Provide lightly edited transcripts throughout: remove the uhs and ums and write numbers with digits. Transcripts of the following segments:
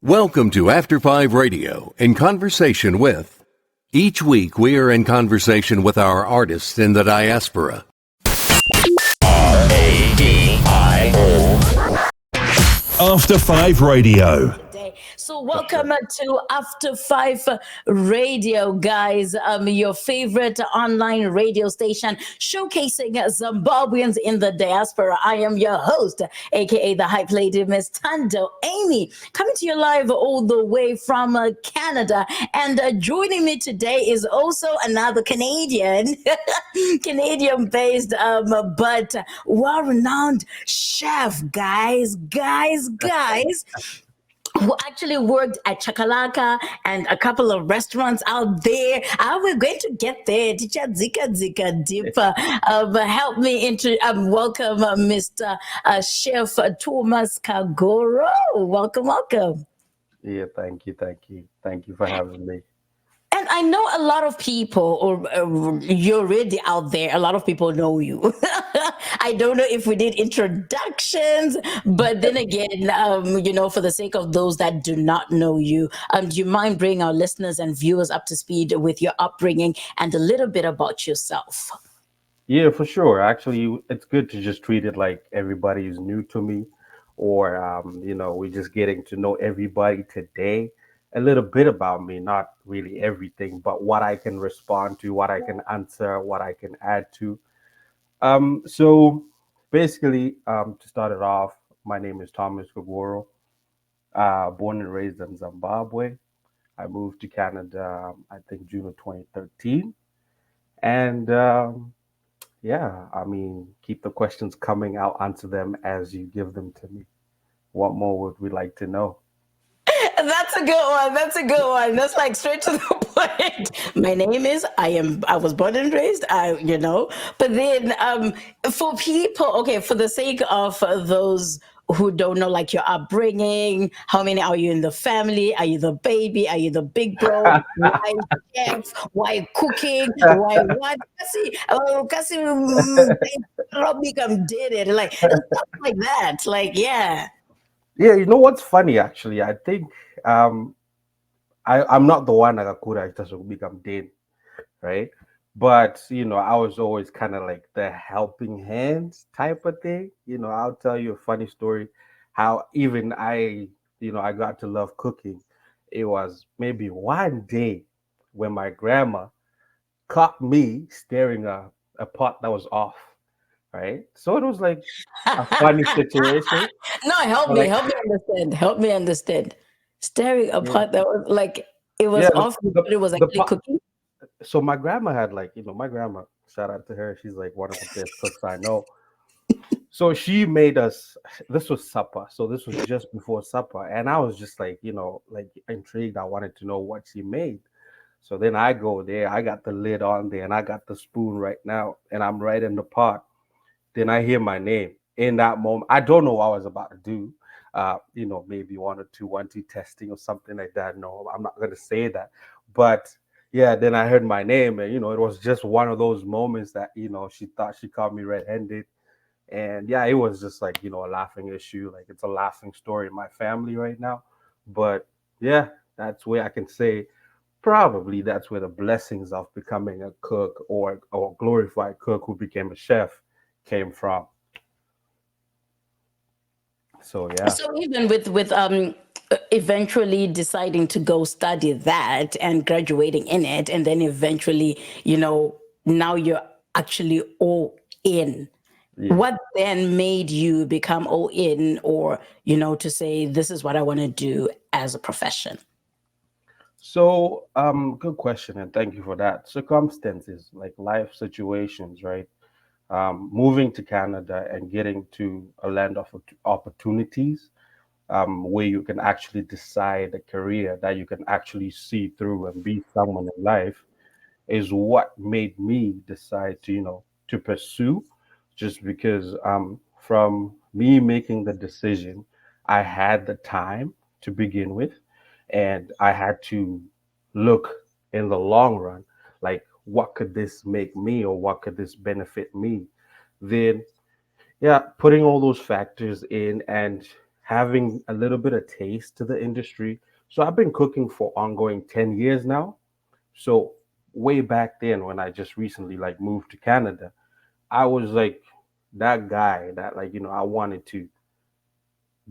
Welcome to After Five Radio in conversation with. Each week we are in conversation with our artists in the diaspora. RADIO. After Five Radio. So welcome to After Five Radio, guys. Your favorite online radio station showcasing Zimbabweans in the diaspora. I am your host, aka the hype lady, Miss ThandoAmy, coming to you live all the way from Canada. And joining me today is also another Canadian, Canadian-based, but well-renowned chef, guys, who actually worked at Chakalaka and a couple of restaurants out there. We're going to get there. Teacher Zika Deepa. Help me welcome Mr. Chef Thomas Kagoro. Welcome. Yeah, thank you for having me. And I know a lot of people, or you're already out there, a lot of people know you. I don't know if we did introductions, but then again, for the sake of those that do not know you, do you mind bringing our listeners and viewers up to speed with your upbringing and a little bit about yourself? Yeah, for sure. Actually, it's good to just treat it like everybody is new to me, or we're just getting to know everybody today. A little bit about me, not really everything, but what I can respond to, what I can answer, what I can add to. So basically, to start it off, my name is Thomas Kagoro, born and raised in Zimbabwe. I moved to Canada, I think June of 2013. And yeah, I mean, keep the questions coming. I'll answer them as you give them to me. What more would we like to know? That's a good one. That's like straight to the point. My name is, I was born and raised, but then for people, okay, for the sake of those who don't know, like your upbringing, how many are you in the family? Are you the baby? Are you the big bro? Why chef? Why cooking? Why what? Kasi, Robbie come did it. Like stuff like that. Like, yeah. Yeah, you know what's funny actually? I think um I'm not the one that could just become dead, right? But I was always kind of like the helping hands type of thing. I'll tell you a funny story how even I got to love cooking. It was maybe one day when my grandma caught me staring a pot that was off, right? So it was like a funny situation. No, Like, help me understand. Staring yeah, apart, that was like it was yeah, off, the, but it was the actually pot. cooking. So my grandma had like, my grandma, shout out to her. She's like one of the best cooks I know. So she made us, this was supper. So this was just before supper. And I was just like, like intrigued. I wanted to know what she made. So then I go there, I got the lid on there and I got the spoon right now and I'm right in the pot. Then I hear my name in that moment. I don't know what I was about to do. Maybe one, two testing or something like that. No, I'm not going to say that. But yeah, then I heard my name and, it was just one of those moments that, she thought she caught me red handed. And yeah, it was just like, a laughing issue. Like it's a laughing story in my family right now. But yeah, that's where I can say probably that's where the blessings of becoming a cook or glorified cook who became a chef came from. So yeah. So even with eventually deciding to go study that and graduating in it, and then eventually, now you're actually all in. Yeah. What then made you become all in, or to say this is what I want to do as a profession? So good question and thank you for that. Circumstances like life situations, right? Moving to Canada and getting to a land of opportunities where you can actually decide a career that you can actually see through and be someone in life is what made me decide to to pursue just because from me making the decision I had the time to begin with and I had to look in the long run like what could this make me or what could this benefit me then yeah, putting all those factors in and having a little bit of taste to the industry. So I've been cooking for ongoing 10 years now. So way back then when I just recently like moved to Canada, I was like that guy that like, I wanted to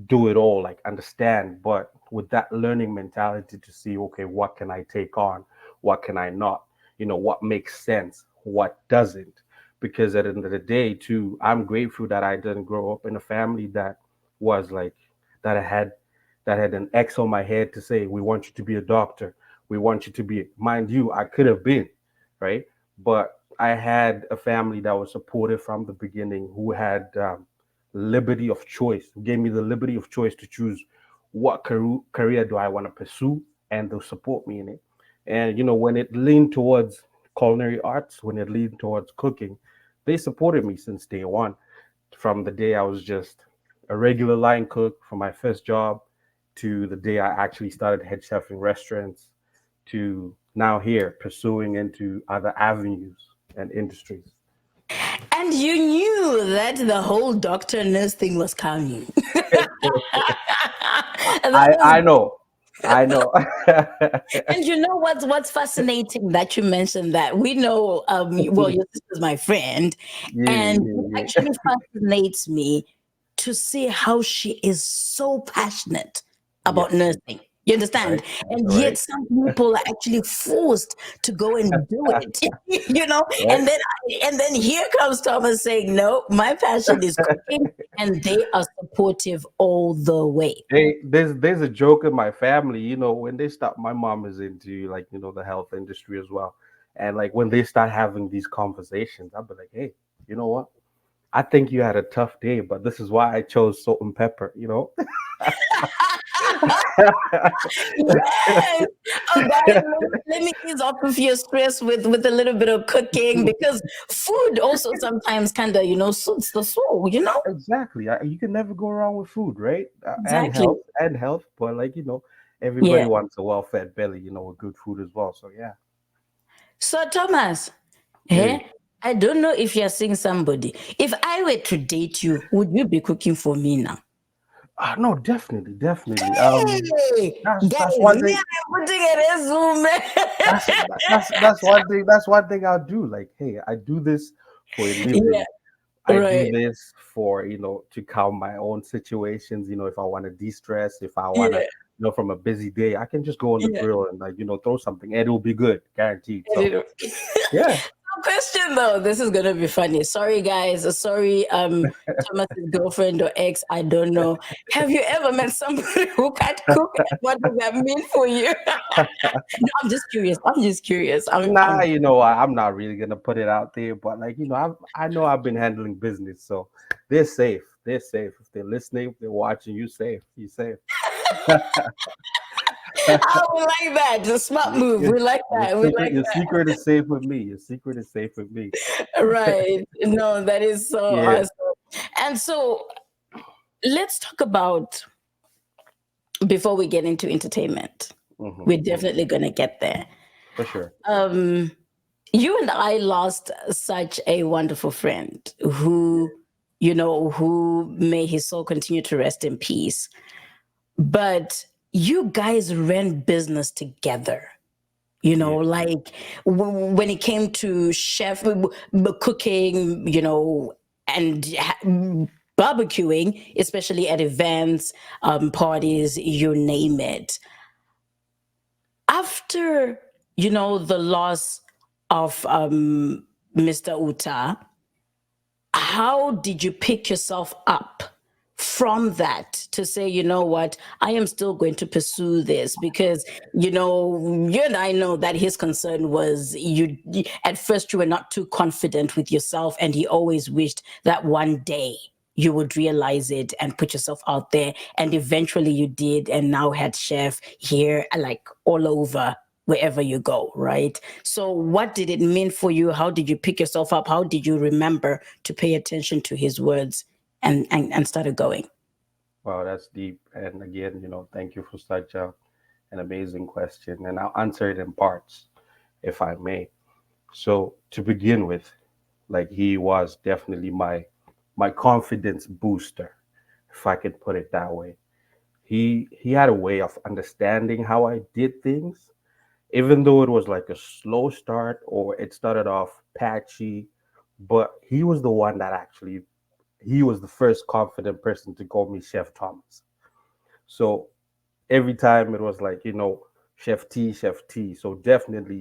do it all, like understand, but with that learning mentality to see, okay, what can I take on? What can I not? What makes sense? What doesn't? Because at the end of the day, too, I'm grateful that I didn't grow up in a family that was like, that I had, that had an X on my head to say, we want you to be a doctor. We want you to be, mind you, I could have been, right? But I had a family that was supportive from the beginning, who had liberty of choice, who gave me the liberty of choice to choose what career do I want to pursue, and they'll support me in it. And when it leaned towards culinary arts, when it leaned towards cooking, they supported me since day one. From the day I was just a regular line cook for my first job, to the day I actually started head chefing restaurants, to now here pursuing into other avenues and industries. And you knew that the whole doctor nurse thing was coming. And that was, I know. I know. and you know what's fascinating that you mentioned that. We know, well, your sister's my friend, Yeah, and it yeah, yeah. actually fascinates me to see how she is so passionate about Yes. nursing. You understand? Right. And yet Right. some people are actually forced to go and do it. Right. And then here comes Thomas saying, "No, my passion is cooking," and they are supportive all the way. There's a joke in my family, when they start, my mom is into like, the health industry as well. And like when they start having these conversations, I'll be like, hey, you know what? I think you had a tough day, but this is why I chose salt and pepper. Yes. Oh, guys, let me ease off of your stress with a little bit of cooking, because food also sometimes kind of, suits the soul. Exactly. You can never go wrong with food, right? Exactly. And health, but like, everybody Yeah. wants a well-fed belly, with good food as well. So yeah. So, Thomas, Yeah. I don't know if you're seeing somebody. If I were to date you, would you be cooking for me now? No, definitely, definitely. Hey, That's guys, one me, thing. I'm putting a resume. That's one thing I'll do. Like, hey, I do this for a Yeah, living. I do right. this for, to calm my own situations. If I want to de-stress, if I want to, Yeah, from a busy day, I can just go on the yeah. grill and like, throw something, and it'll be good, guaranteed. I So didn't- yeah. No question though. This is gonna be funny. Sorry, guys. Sorry, Thomas's girlfriend or ex. I don't know. Have you ever met somebody who can't cook? And what does that mean for you? No, I'm just curious. I'm just curious. Nah, I'm not really gonna put it out there, but like, I know I've been handling business, so they're safe. They're safe. If they're listening, if they're watching, you safe. You safe. We like that. It's a smart move. Your, We like that. We like your secret is safe with me. Your secret is safe with me. that. Right. No, that is so Yeah. awesome. And so let's talk about, before we get into entertainment. Hmm. We're definitely gonna get there. For sure. Um, you and I lost such a wonderful friend who may his soul continue to rest in peace. But you guys ran business together. Yeah. Like when it came to chef cooking, and barbecuing, especially at events, parties, you name it. After the loss of Mr. Uta, how did you pick yourself up from that to say, you know what, I am still going to pursue this? Because you and I know that his concern was, at first you were not too confident with yourself, and he always wished that one day you would realize it and put yourself out there, and eventually you did, and now head chef here, like all over wherever you go, right? So what did it mean for you? How did you pick yourself up? How did you remember to pay attention to his words and started going? Wow, that's deep. And again, thank you for such an amazing question. And I'll answer it in parts, if I may. So to begin with, like he was definitely my confidence booster, if I could put it that way. he had a way of understanding how I did things, even though it was like a slow start or it started off patchy. But he was the one that actually he was the first confident person to call me Chef Thomas. So every time it was like, Chef T, Chef T. So definitely,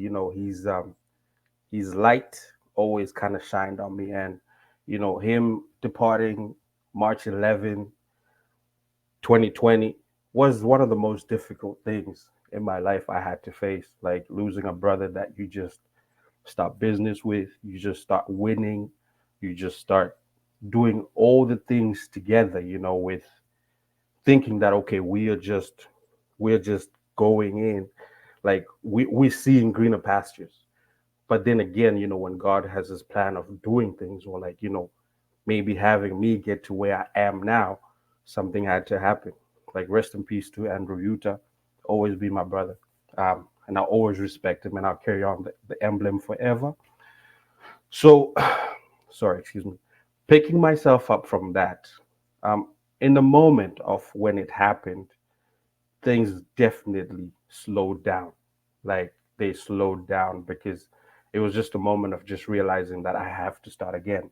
he's light always kind of shined on me. And him departing March 11, 2020 was one of the most difficult things in my life I had to face, like losing a brother that you just start business with, you just start winning, you just start doing all the things together, with thinking that okay, we're just going in, like we're seeing greener pastures. But then again, when God has his plan of doing things, or like, maybe having me get to where I am now, something had to happen. Like rest in peace to Andrew Utah, always be my brother. And I'll always respect him and I'll carry on the emblem forever. So sorry, excuse me. Picking myself up from that, in the moment of when it happened, things definitely slowed down. Like they slowed down because it was just a moment of just realizing that I have to start again.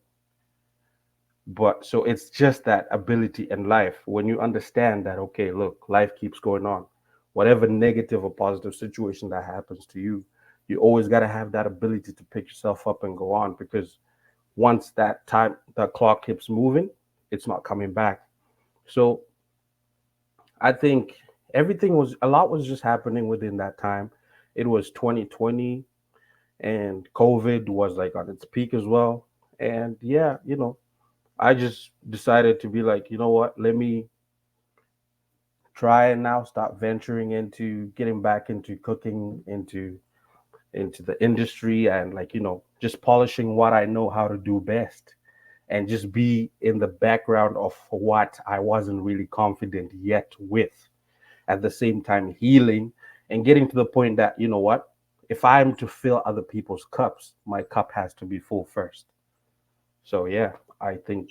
But so it's just that ability in life when you understand that, okay, look, life keeps going on. Whatever negative or positive situation that happens to you, you always got to have that ability to pick yourself up and go on, because once the clock keeps moving, it's not coming back. So I think a lot was just happening within that time. It was 2020 and COVID was like on its peak as well. And yeah, I just decided to be like, you know what, let me try and now start venturing into getting back into cooking, into the industry, and like, just polishing what I know how to do best, and just be in the background of what I wasn't really confident yet with. At the same time, healing and getting to the point that, you know what, if I'm to fill other people's cups, my cup has to be full first. So yeah, I think.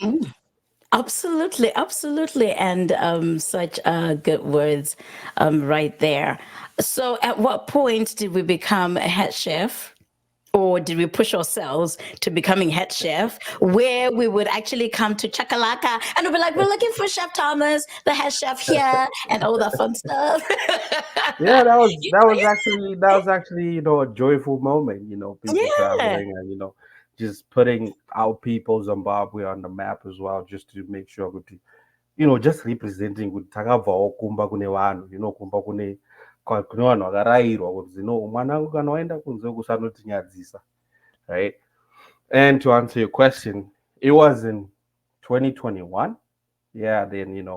Absolutely, absolutely, and such good words right there. So, at what point did we become a head chef? Or did we push ourselves to becoming head chef, where we would actually come to Chakalaka and we'll be like, we're looking for Chef Thomas, the head chef here, and all that fun stuff. Yeah, that was actually a joyful moment. People Yeah. traveling and just putting our people Zimbabwe on the map as well, just to make sure that just representing kuti takabvawo kumba kune vanhu, kumba kune vanhu vakarayirwa kuti mwanangu kana waenda kunze kusanotinyadzisa, right? And to answer your question, it was in 2021. Yeah, then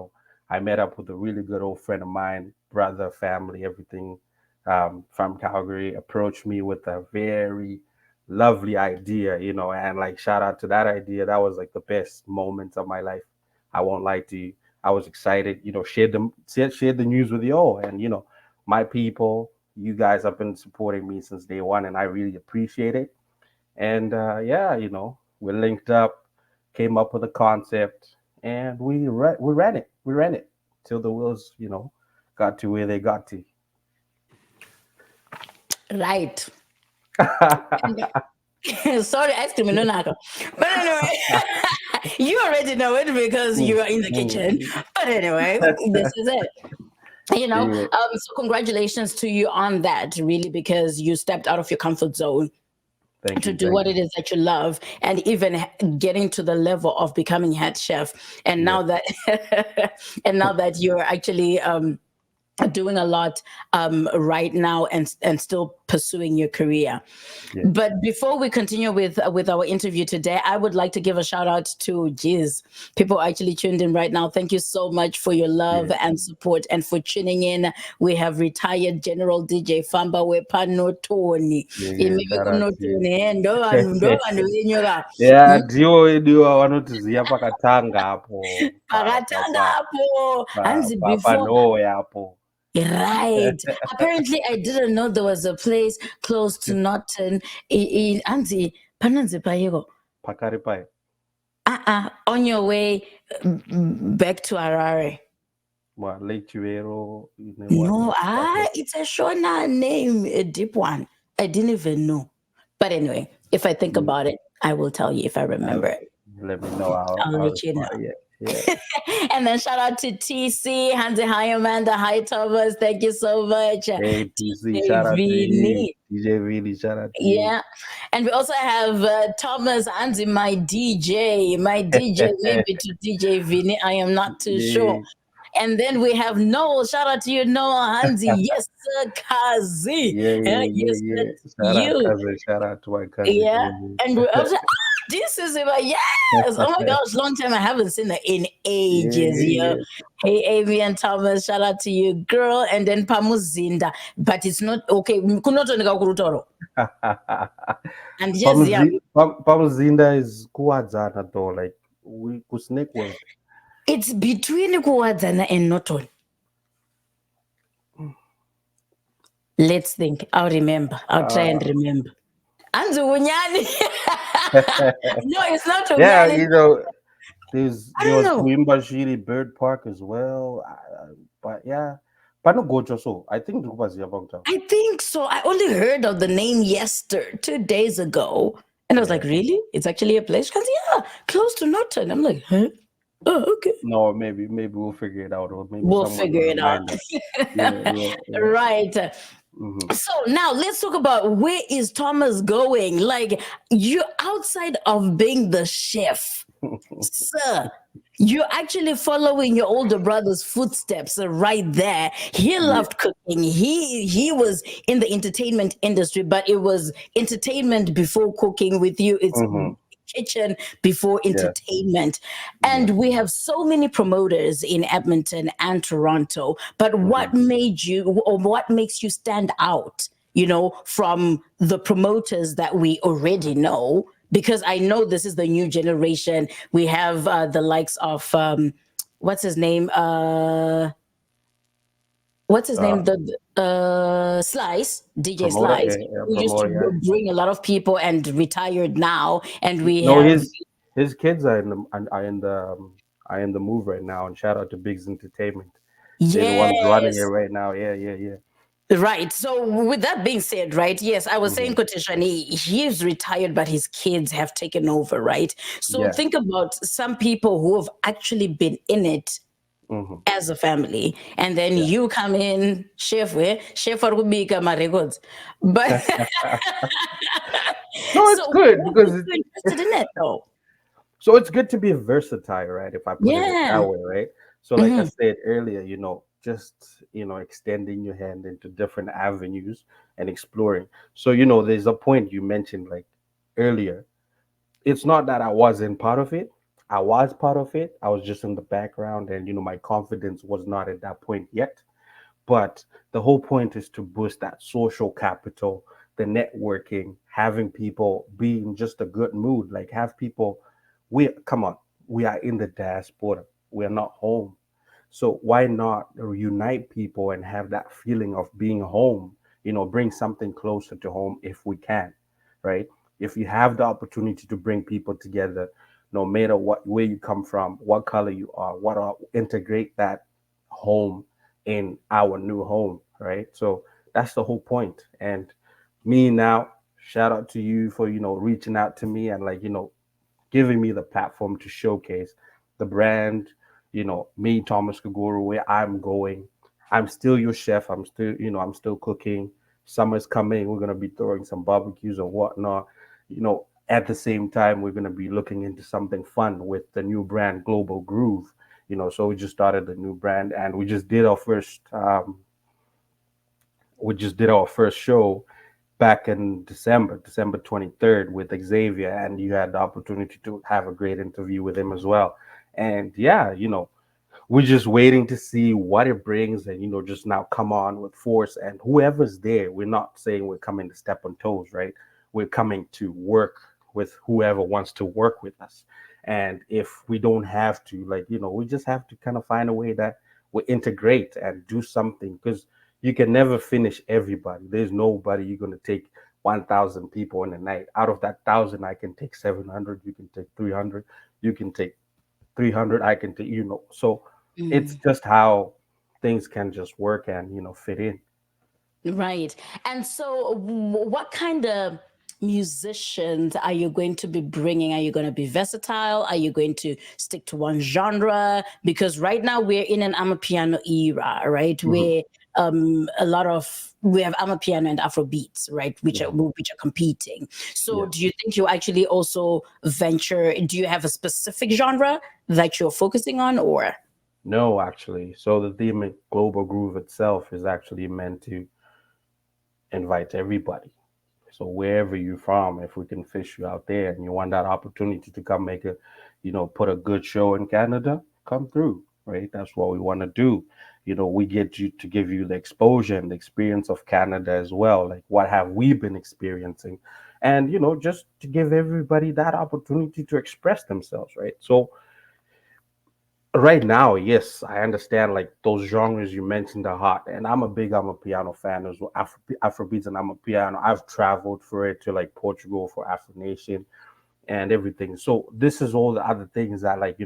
I met up with a really good old friend of mine, brother, family, everything, from Calgary. Approached me with a very lovely idea, and like shout out to that idea. That was like the best moment of my life. I won't lie to you. I was excited, shared the news with you all, and my people. You guys have been supporting me since day one, and I really appreciate it. And yeah, we linked up, came up with a concept, and we ran it till the wheels, got to where they got to. Right. Sorry, ice cream, no naka. But anyway, you already know it because you are in the kitchen. But anyway, this is it. Yeah, So congratulations to you on that, really, because you stepped out of your comfort zone thank to you, do thank what you. it is that you love, and even getting to the level of becoming head chef. And Yes, now that, and now that you're actually doing a lot right now, and still pursuing your career. yes, But before we continue with our interview today, I would like to give a shout out to Jiz. People are actually tuned in right now. Thank you so much for your love yes, and support and for tuning in. We have retired General DJ Famba Wepano Tony. yeah, yeah. Shout out to you. Ndo vanhu venyu ka. Yeah, ndiwo vanotiziva pakatanga hapo Pakatanga hapo. Hanzi before. panowe hapo. Right. Apparently, I didn't know there was a place close to Norton. Anzi, pananzi payego. Pakaripai. On your way back to Harare. What Lake Chuero? You know what? No, Okay. it's a Shona name, a deep one. I didn't even know. But anyway, if I think Mm, about it, I will tell you if I remember I'll, it. let me know. I'll I'll let you know. respond. Yeah, yeah. And then shout out to TC, Hansi, hi Amanda, hi Thomas, thank you so much. Hey, TC, DJ shout out to you. Vini. DJ Vili, shout out to you. Yeah. And we also have Thomas Hansi, my DJ. My DJ, maybe to DJ Vini. I am not too sure. Yeah, And then we have Noel. Shout out to you, Noah Hansi. Yes, sir, Kazi. yeah, Yeah, yeah, yeah, yes, yeah. that's Shout out, you. cousin. Shout out to my cousin. Yeah. And we Yeah, also, this is about, yes. Oh my yeah, gosh, long time I haven't seen her in yeah, ages, yo. yeah, Hey, Amy and Thomas, shout out to you, girl. And then Pamuzinda. But it's not okay. Kunotonika kurutoro. yeah. And yes, yeah. Pamuzinda is kuwadzana though. Like we snake word. It's between Kuwadzana and Noton. Let's think. I'll remember. I'll try and remember. Anzu Unyani. No, it's not Yeah, Unyani. I there don't was know. Kuimbashiri Bird Park as well. But yeah, Pano Gojo so I think it was Yabongta. I think so. I only heard of the name 2 days ago. And I was like, Yeah. really? It's actually a place? Because, yeah, close to Norton. I'm like, huh? Oh, okay. No, maybe we'll figure it out, or maybe We'll someone figure will it out. remind us. Yeah, yeah, yeah. Right. Hmm. So now let's talk about where is Thomas going? Like, you're outside of being the chef, sir. You're actually following your older brother's footsteps right there. He Yeah. loved cooking. He was in the entertainment industry, but it was entertainment before cooking. With you, it's Hmm. kitchen before Yeah, entertainment. yeah. And we have so many promoters in Edmonton and Toronto. But Hmm. what made you, or what makes you stand out, from the promoters that we already know? Because I know this is the new generation. We have the likes of, what's his name? What's his Uh, name? The Slice, DJ promoter, Slice, yeah, yeah, who used to promoter, yeah. bring a lot of people and retired now. And we No, have, his kids are in the move right now. And shout out to Biggs Entertainment. They're the ones running it yes. right now. Yeah, yeah, yeah. Right. So, with that being said, right? Yes, I was saying Hmm. Koteshani, he's retired, but his kids have taken over, right? So, Yeah. think about some people who have actually been in it Hmm. as a family, and then Yeah. you come in, chef Arubika my records. But No, it's so, good what because makes you interested in it, though? so it's good to be versatile, right? If I put it that Yeah. way, right? So, like I Hmm. said earlier, just extending your hand into different avenues and exploring. So, there's a point you mentioned like earlier. It's not that I wasn't part of it. I was part of it. I was just in the background, and my confidence was not at that point yet. But the whole point is to boost that social capital, the networking, having people be in just a good mood. Like have people, we come on, we are in the diaspora. We are not home. So why not reunite people and have that feeling of being home? Bring something closer to home if we can, right? If you have the opportunity to bring people together, no matter where you come from, what color you are, integrate that home in our new home, right? So that's the whole point. And me now, shout out to you for reaching out to me and like giving me the platform to showcase the brand, me, Thomas Kaguru, where I'm going. I'm still your chef. I'm still cooking. Summer's coming. We're gonna be throwing some barbecues or whatnot. At the same time, we're gonna be looking into something fun with the new brand Global Groove. So we just started the new brand and we just did our first show back in December 23rd with Xavier, and you had the opportunity to have a great interview with him as well. And yeah, we're just waiting to see what it brings and just now come on with force and whoever's there. We're not saying we're coming to step on toes, right? We're coming to work with whoever wants to work with us. And if we don't have to, like, we just have to kind of find a way that we integrate and do something because you can never finish everybody. There's nobody you're going to take 1,000 people in a night. Out of that 1,000, I can take 700, you can take 300, you can take 300, I can take. So it's Mm. just how things can just work and fit in. Right. And so, what kind of musicians are you going to be bringing? Are you going to be versatile? Are you going to stick to one genre? Because right now we're in an Amapiano era, right? Mhm. Where a lot of we have Amapiano and Afro beats, right? Mhm. Which are competing. So, Yeah. do you think you actually also venture? Do you have a specific genre that you're focusing on, or? No, actually. So the theme Global Groove itself is actually meant to invite everybody. So wherever you're from, if we can fish you out there and you want that opportunity to come make put a good show in Canada, come through, right? That's what we want to do. We get you to give you the exposure and the experience of Canada as well. Like what have we been experiencing? And, just to give everybody that opportunity to express themselves, right? So right now, yes, I understand like those genres you mentioned are hot, and I'm a piano fan as well. Afrobeats and I'm a piano. I've traveled for it to like Portugal for Afro Nation and everything. So this is all the other things that like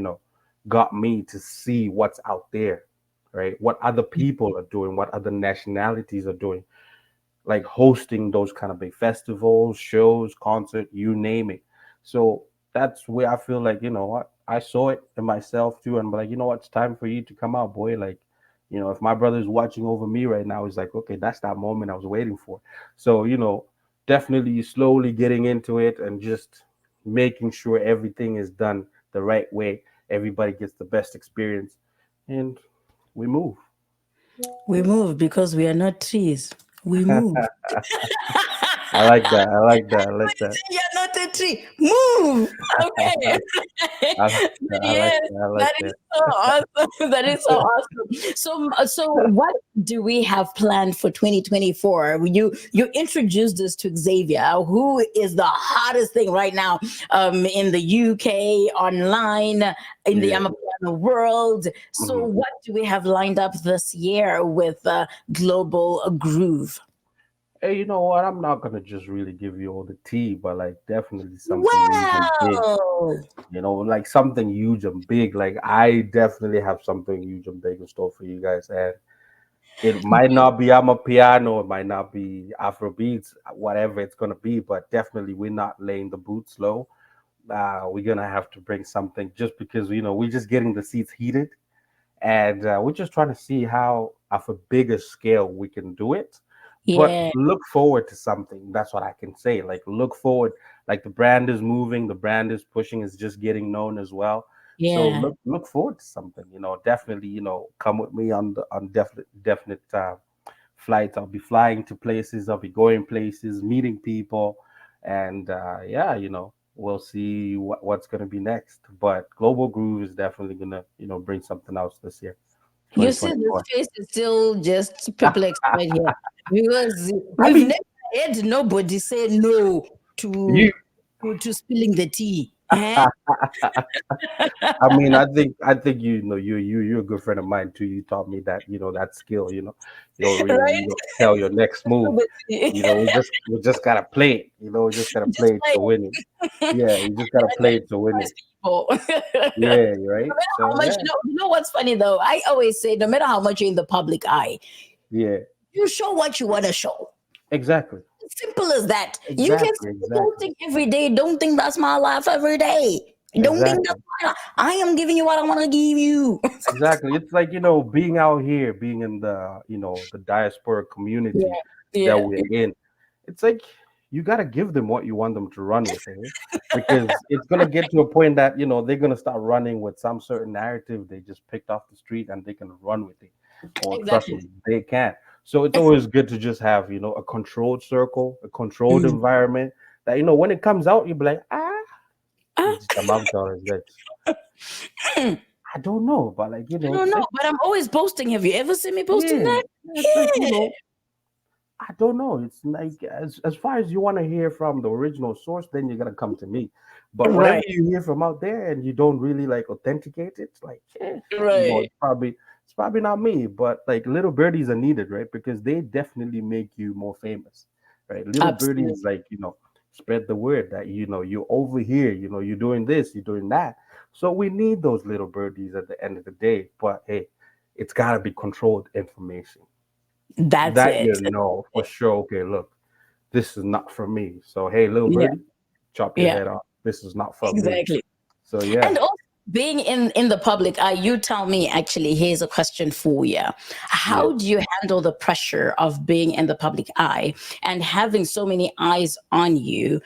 got me to see what's out there, right? What other people are doing, what other nationalities are doing, like hosting those kind of big festivals, shows, concert, you name it. So that's where I feel like, what I saw it in myself too, and I'm like, what, it's time for you to come out, boy. Like, if my brother's watching over me right now, he's like, okay, that's that moment I was waiting for. So, definitely slowly getting into it and just making sure everything is done the right way. Everybody gets the best experience, and we move. We move because we are not trees. We move. I like that. I like that. I like that. You're not a tree. Move. Okay. I like But that. I like yes, that. I like that is that. so awesome. That is so awesome. So what do we have planned for 2024? You introduced us to Xavier, who is the hottest thing right now in the UK, online, in the Yeah. Amapiano world. So Hmm. what do we have lined up this year with Global Groove? Hey, you know what? I'm not gonna just really give you all the tea, but like definitely something huge and big. Well, Like something huge and big. Like I definitely have something huge and big in store for you guys, and it might not be I'm a piano, it might not be Afro beats, whatever it's gonna be, but definitely we're not laying the boots low. We're gonna have to bring something just because we're just getting the seats heated, and we're just trying to see how of a bigger scale we can do it. But yeah, look forward to something. That's what I can say. Like look forward. Like the brand is moving, the brand is pushing, is just getting known as well. So yeah. look forward to something. Definitely. Come with me on definite flights. I'll be flying to places. I'll be going places, meeting people, and yeah, we'll see what's gonna be next. But Global Groove is definitely gonna bring something else this year, You see, this 2024. face is still just perplexed right here because I we've mean, never had nobody say no to you. spilling the tea. Eh? I think you're a good friend of mine too. You taught me that skill. You Right? don't tell your next move. But, yeah, We just gotta play it. We just gotta just play it like to win it. Yeah, you just gotta play it to win it. surprise people. No Yeah, right. matter how So much, yeah, you know what's funny though? I always say, no matter how much you're in the public eye, yeah, you show what you want to show. exactly, Simple as that. You can exactly, say exactly, posting every day. Don't think that's my life every day. Don't think that's exactly. my life. I am giving you what I want to give you. Exactly. It's like, being out here, being in the diaspora community that Yeah, we're in. It's like you got to give them what you want them to run with, eh? Because it's going to get to a point that, they're going to start running with some certain narrative they just picked off the street and they can run with it. Or trust exactly. me, they can. So it's always good to just have, a controlled circle, a controlled Mm. environment that, when it comes out, you'll be like, Ah, it's about that. I I don't know, but like, don't it's know, like, but I'm always posting. Have you ever seen me posting yeah, that? it's like, Yeah, I don't know. It's like as far as you want to hear from the original source, then you're gonna come to me. But whatever right, you hear from out there and you don't really like authenticate it, it's like, right. it's probably not me. But like little birdies are needed, right? Because they definitely make you more famous, right? Little Absolutely. birdies like spread the word that you're over here, you're doing this, you're doing that. So we need those little birdies at the end of the day. But hey, it's got to be controlled information That's that it. you know for sure. Okay, look, this is not for me. So hey, little Yeah, birdie, chop your yeah, head off. This is not for me. exactly. So yeah, And also being in the public eye, you tell me, actually, here's a question for you. yeah. How do you handle the pressure of being in the public eye and having so many eyes on you?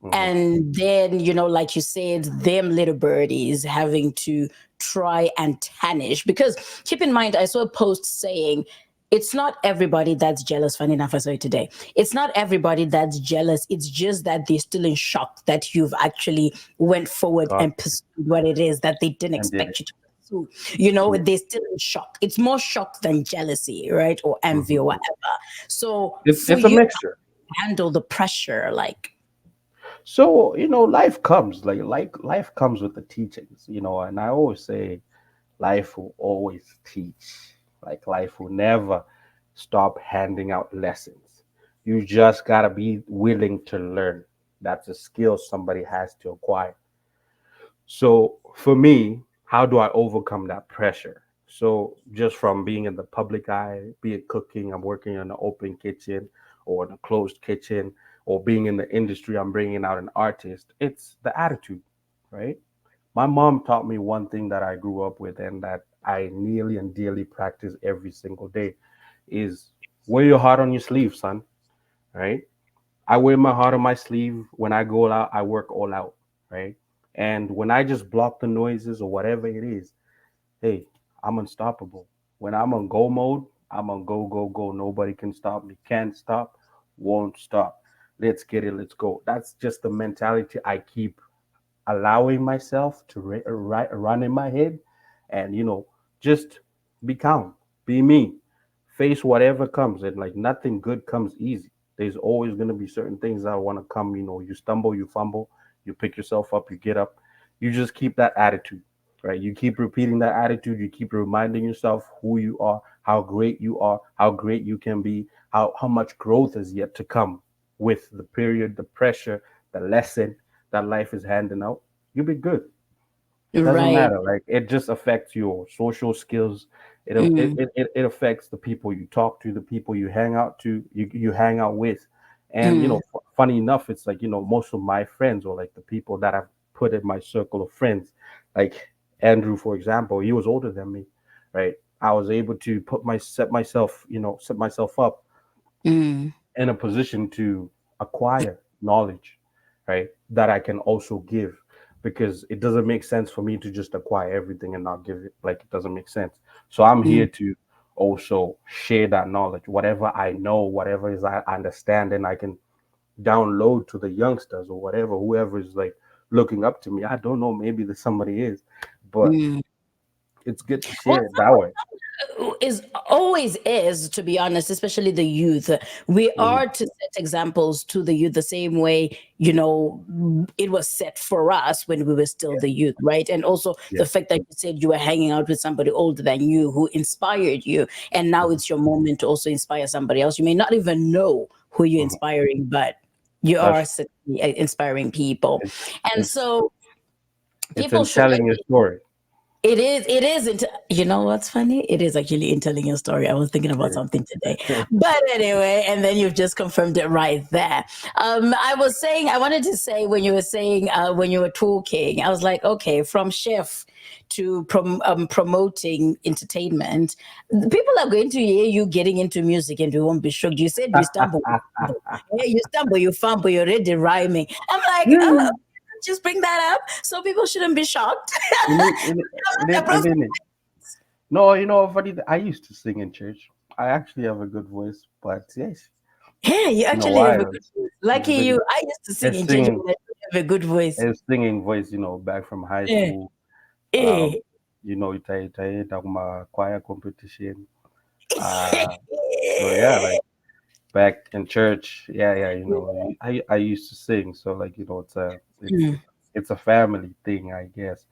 Hmm. And then, like you said, them little birdies having to try and tarnish. Because keep in mind, I saw a post saying it's not everybody that's jealous. Funny enough, I saw it today. It's not everybody that's jealous. It's just that they're still in shock that you've actually went forward God, and pursued what it is that they didn't and did it. expect you to pursue. Yeah. They're still in shock. It's more shock than jealousy, right? Or envy or Mhm. whatever. So for It's a you mixture. to handle the pressure, like, So you know, life comes like life comes with the teachings. You know, and I always say, life will always teach. Like life will never stop handing out lessons. You just gotta be willing to learn. That's a skill somebody has to acquire. So for me, how do I overcome that pressure? So just from being in the public eye, be it cooking, I'm working in an open kitchen or in a closed kitchen, or being in the industry, I'm bringing out an artist. It's the attitude, right? My mom taught me one thing that I grew up with and that I nearly and dearly practice every single day is wear your heart on your sleeve, son. Right? I wear my heart on my sleeve. When I go out, I work all out, right? And when I just block the noises or whatever it is, hey, I'm unstoppable. When I'm on go mode, I'm on go, go, go. Nobody can stop me. Can't stop, won't stop. Let's get it, let's go. That's just the mentality I keep allowing myself to run in my head, and just be calm, be me, face whatever comes. And like nothing good comes easy. There's always going to be certain things that want to come. You stumble, you fumble, you pick yourself up, you get up. You just keep that attitude, right? You keep repeating that attitude. You keep reminding yourself who you are, how great you are, how great you can be, how much growth is yet to come with the period, the pressure, the lesson that life is handing out. You'll be good. Doesn't right. matter. Like it just affects your social skills. Mm, It affects the people you talk to, the people you hang out to, you hang out with. And mm, funny enough, it's like most of my friends, or like the people that I've put in my circle of friends, like Andrew, for example, he was older than me, right? I was able to set myself up mm, in a position to acquire knowledge, right? That I can also give, because it doesn't make sense for me to just acquire everything and not give it. Like it doesn't make sense. So I'm here mm. to also share that knowledge, whatever I know, whatever is I understand, and I can download to the youngsters or whatever, whoever is like looking up to me. I don't know, maybe there's somebody is, but Mm. it's good to Well, share it that way. is always is, to be honest, especially the youth. We Mhm. are to set examples to the youth the same way, it was set for us when we were still Yeah, the youth, right? And also yeah. the fact that you said you were hanging out with somebody older than you who inspired you, and now Mhm. it's your moment to also inspire somebody else. You may not even know who you're Mhm. inspiring, but you are That's certainly inspiring people. it, And it's so it's people in should telling your story. it is. It isn't. You know what's funny? It is actually in telling your story. I was thinking about It something today, is. but anyway, and then you've just confirmed it right there. I was saying, I wanted to say when you were saying, when you were talking, I was like, okay, from chef to promoting entertainment, people are going to hear you getting into music, and you won't be shocked. You said you stumble. Yeah, you stumble, you fumble, you're already rhyming. I'm like, Yeah. just bring that up so people shouldn't be shocked. It, it, it. No, funny. I used to sing in church. I actually have a good voice, but yes, Yeah, you it's been a actually have a while. good voice. Lucky It's been you. I used to sing it's in church, singing but I don't have a good voice. it's singing voice. Back from high Eh, school. eh. Itaita kuma choir competition. Uh, so yeah, like back in church. Yeah, yeah. I used to sing. So like Mm, it's a family thing, I guess.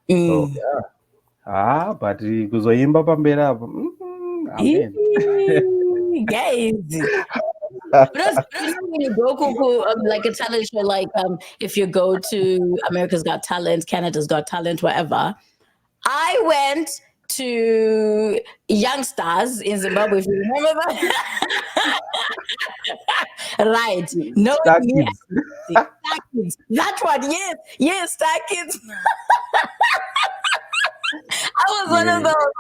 So mm. but kuzoimba pamberi apo, amen. Guys, but also when you go cuckoo, like a talent show, like if you go to America's Got Talent, Canada's Got Talent, wherever, I went to youngsters in Zimbabwe, if you remember that. Right. Knowing Star me, Kids. Star Kids. That one, yes, Star Kids. I was one of Yeah. those.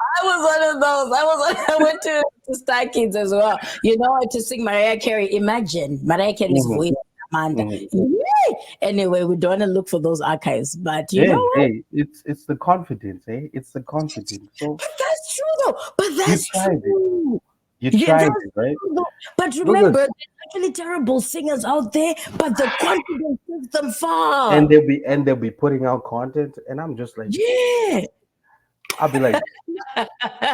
I went to Star Kids as well. You know, to sing Mariah Carey. Imagine Mariah Carey's Mhm, voice, Amanda. mhm. Yay! Anyway, we don't want to look for those archives, but you know Hey, what? hey, it's the confidence, eh? It's the confidence. So But that's true, though. But you that's tried it. true. You Yeah, tried that's it, right? true, though. But Look at, remember, there's actually terrible singers out there, but the confidence takes them and far. they'll be putting out content, and I'm just like, Yeah. I'll be like,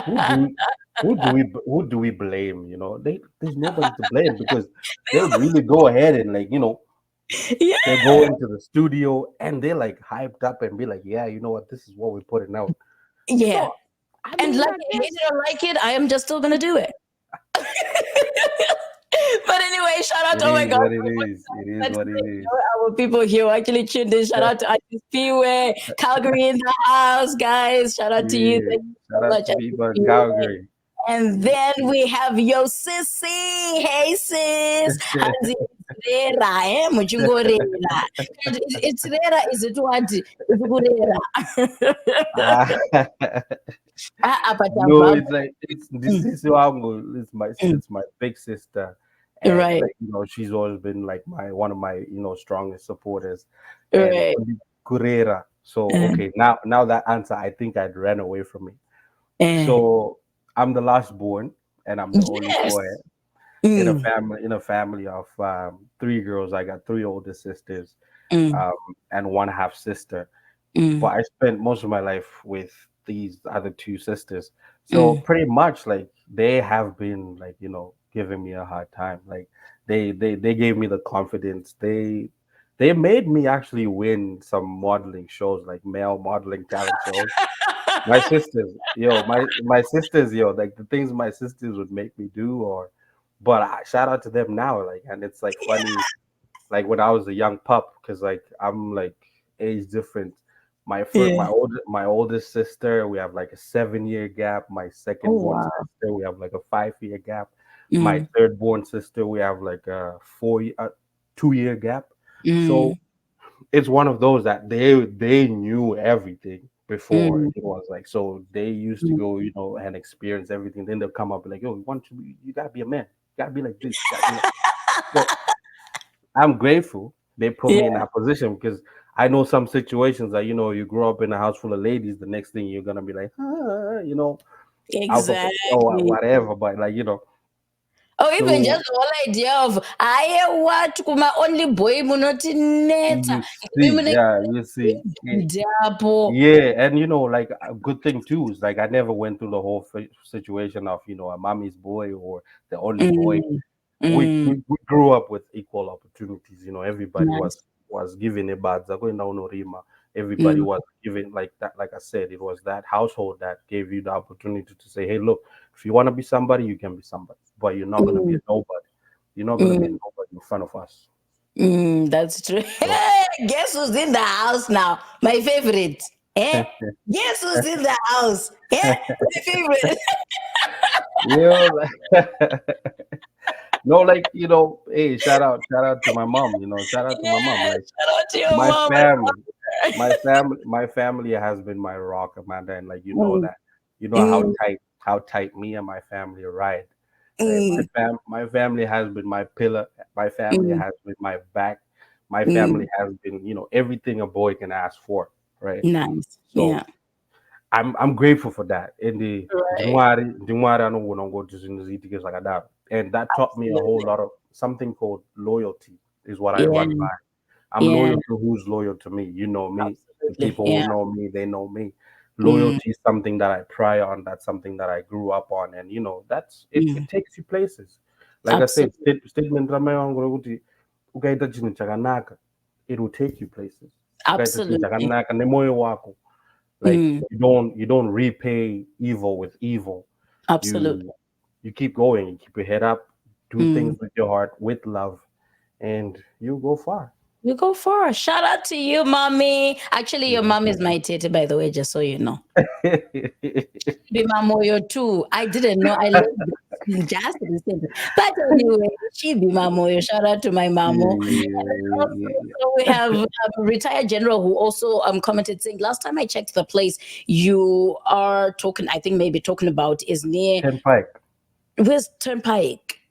who do we, who do we blame? There's nobody to blame because they'll really go ahead and they Yeah. go into the studio and they're like hyped up and be like, yeah, you know what, this is what we're putting out. Yeah. So I And mean, like I it, hate guess it or like it, I am just still gonna do it. But anyway, shout out! it Oh my is God, what it is. It is that's what it is. our people here who actually tuned in. Shout out to Artist Piwe, Calgary in the house, guys. Shout out to you. Yeah. Thank you Shout so out much, to Artist people in Piwe. Calgary. And then we have yo sissy. Hey sis, hanzi rera, muchingorera. It's rera. Is it what? It's kurera. Ah, But no, it's like it's this is Wangu. It's my big sister, and right, she's always been like my one of my strongest supporters, and right. Kurera. So Uh, okay, now that answer, I think I'd ran away from it. uh, So I'm the last born, and I'm the only yes. boy Mm, in a family of three girls. I got three older sisters, mm, um, and one half sister. But mm, I spent most of my life with these other two sisters. So mm. pretty much like they have been like, giving me a hard time. Like they gave me the confidence. They made me actually win some modeling shows, like male modeling talent shows. My sisters, like the things my sisters would make me do but I shout out to them now, like, and it's like funny like when I was a young pup, because like I'm like age different. Yeah. My oldest sister, we have like a 7 year gap. My Oh second born wow. sister, we have like a 5 year gap. My Mm, third born sister, we have like a 2 year gap. So mm, it's one of those that they knew everything before mm, it was like, so they used to mm. go, and experience everything. Then they'll come up like, yo, you gotta be a man, you gotta be like this, you gotta be like. So I'm grateful they put me in Yeah. that position because I know some situations that you grow up in a house full of ladies. The next thing you're gonna be like, alphabet or Exactly. whatever. But Or even so just the whole idea of I what kuma only boy munoti neta. you see, yeah, you see, Dapo. yeah, and like a good thing too is like I never went through the whole situation of a mommy's boy or the only boy. Mm, We grew up with equal opportunities. Everybody was nice. was given a bad Rima. Everybody Mm, was given like that. Like I said, it was that household that gave you the opportunity to say, "Hey, look, if you want to be somebody, you can be somebody, but you're not going to be a mm, nobody. You're not going to be a mm, nobody in front of us." that's true. So, Guess who's in the house now? My favorite. Eh? Guess who's in the house? Eh? My favorite. yeah, no, like hey, shout out to my mom. Shout out to my mom. Yes. Like Shout out to your my mom. I family. love My family has been my rock, Amanda, and like her. that. You know how Mm, tight me and my family ride. Right? mm, My family has been my pillar. My family mm, has been my back. My family mm. has been, everything a boy can ask for. Right. Nice. So Yeah. I'm grateful for that. In the Right. January, I know when I go to Zinziti like that. And that taught me a whole Absolutely. lot of something called loyalty is what I Yeah. run by. I'm Yeah. loyal to who's loyal to me. You know me. The Absolutely. people Yeah. who know me, they know me. Mm, Loyalty is something that I pry on. That's something that I grew up on. And that's it, mm. it takes you places. Like I said, Absolutely. statement ramayangu ukuthi ukaita chinhu chakanaka, it will take you places. Ukaita chinhu Absolutely. chakanaka nemoyo wako. Like Mm, you don't repay evil with evil. absolutely. You keep going, you keep your head up, do Mm, things with your heart, with love, and you go far. You go first. Shout out to you, mommy. Actually, your mom is my tete, by the way, just so you know. Be Mamoyo too. I didn't know. I love this just recently. But anyway, she be Mamoyo. Shout out to my mamo. Also, so we have a retired general who also commented saying, last time I checked the place you are talking, I think maybe talking about is near Turnpike. where's Turnpike.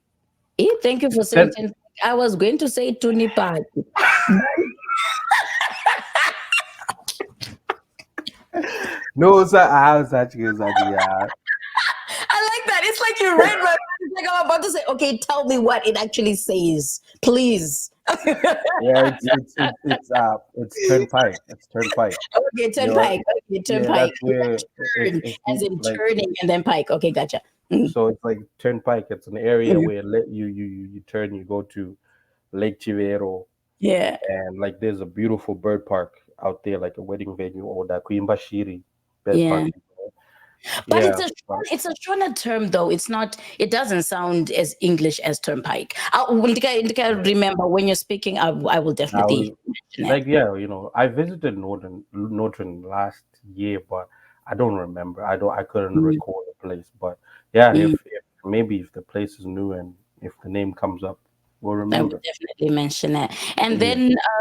Thank you for saying Ten, Turnpike. I was going to say Tuni Park. no, sir, I was actually yeah. I like that. It's like you read my mind. It's like I'm about to say, okay, tell me what it actually says, please. Yeah, it's Turnpike. It's Turnpike. Okay, You're, turnpike. Okay, yeah, turnpike. that's where Turn, if as you in like. turning and then pike. Okay, gotcha. Mm, So it's like Turnpike. It's an area mm, where you turn, you go to Lake Chivero, yeah, and like there's a beautiful bird park out there, like a wedding venue, or the Kuimbashiri bird yeah. park. But Yeah, but it's a shorter term though. It's not. It doesn't sound as English as turnpike. I remember when you're speaking. I will I definitely was mention like, yeah, I visited Northern last year, but I don't remember. I couldn't it. recall the place. But yeah, Mm, if maybe if the place is new and if the name comes up, we'll I will remember. definitely mention it. And Yeah.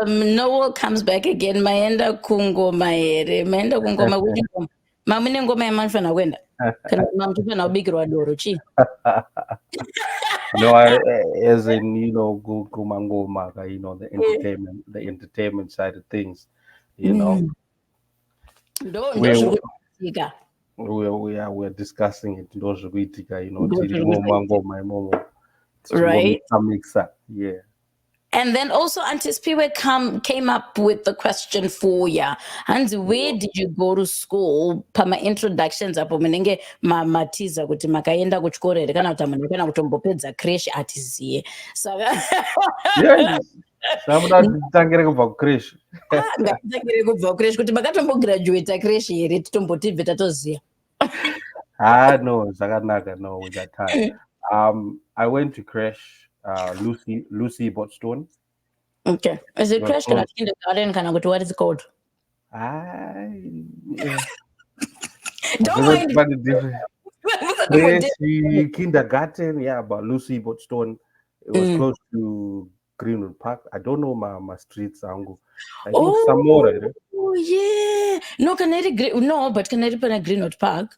then Noel comes back again. Maenda kungo maere. Maenda kungo mawe. Mamine ngoma yamanfana wenda. Kana mamtufana ubikirwa doro chi. No, as in Gumangoma, the entertainment side of things, you know, Mm. Ndo we zviri kuitika. we're discussing it. Those Witika, Ndo Tiri zviri kuitika. Ngoma, Momo, Right. Mixa, yeah. And then also Auntie Spiwe came up with the question for ya. And where did you go to school? Pama introductions apo munenge matiza kuti makaenda kuchikoro here kana kuti munhu kana kutombopedza crash atiziye. Saka Yes. Samuna tangere kubva crash. ngatitangire kubva crash kuti makatombograduata crash here titombotibve tatoziya. No, Zaganaka, no, we got time. I went to crash Lucy Botstone. Okay. Is It it was crash kana close. kindergarten kana kuti what is it called? I yeah. Don't Because mind. but the different crash kindergarten, yeah, but Lucy Botstone. It was Mm. close to Greenwood Park. I don't know my streets angle. I think some more. Oh, yeah. No, no, but Canary Greenwood Park.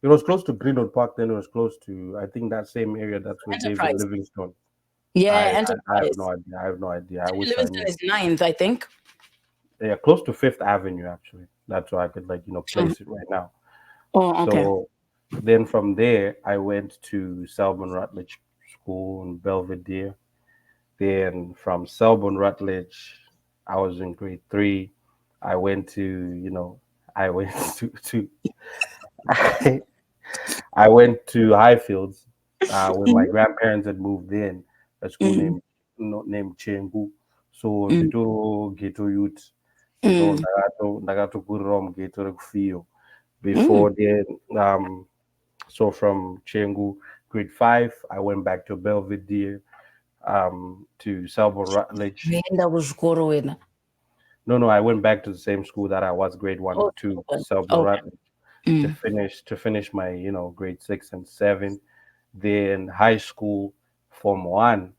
It was close to Greenwood Park. Then it was close to, I think, that same area. That's where David Enterprise. Livingstone. Yeah, I have no Enterprise. idea. I have no idea. I wish I Livingston knew. is ninth, I think. Yeah, close to Fifth Avenue actually. That's where I could Mm. place it right now. Oh, okay. So then from there I went to Selborne Rutledge School in Belvedere. Then from Selborne Rutledge, I was in grade three. I went to I went to I went to Highfields when my grandparents had moved in. A school Mm, named Chengu. So mm, Nditoro Ghetto Youth. So mm, ndakato kurom Ghetto Rekufio. mm. Before then, so from Chengu, grade five, I went back to Belvedere, to Selborne Rutledge. Kuenda kuzvikoro wena. No, I went back to the same school that I was grade one Oh, and two, okay. Selborne Okay. Rutledge, Mm, to finish my grade six and seven. Then high school, Form one,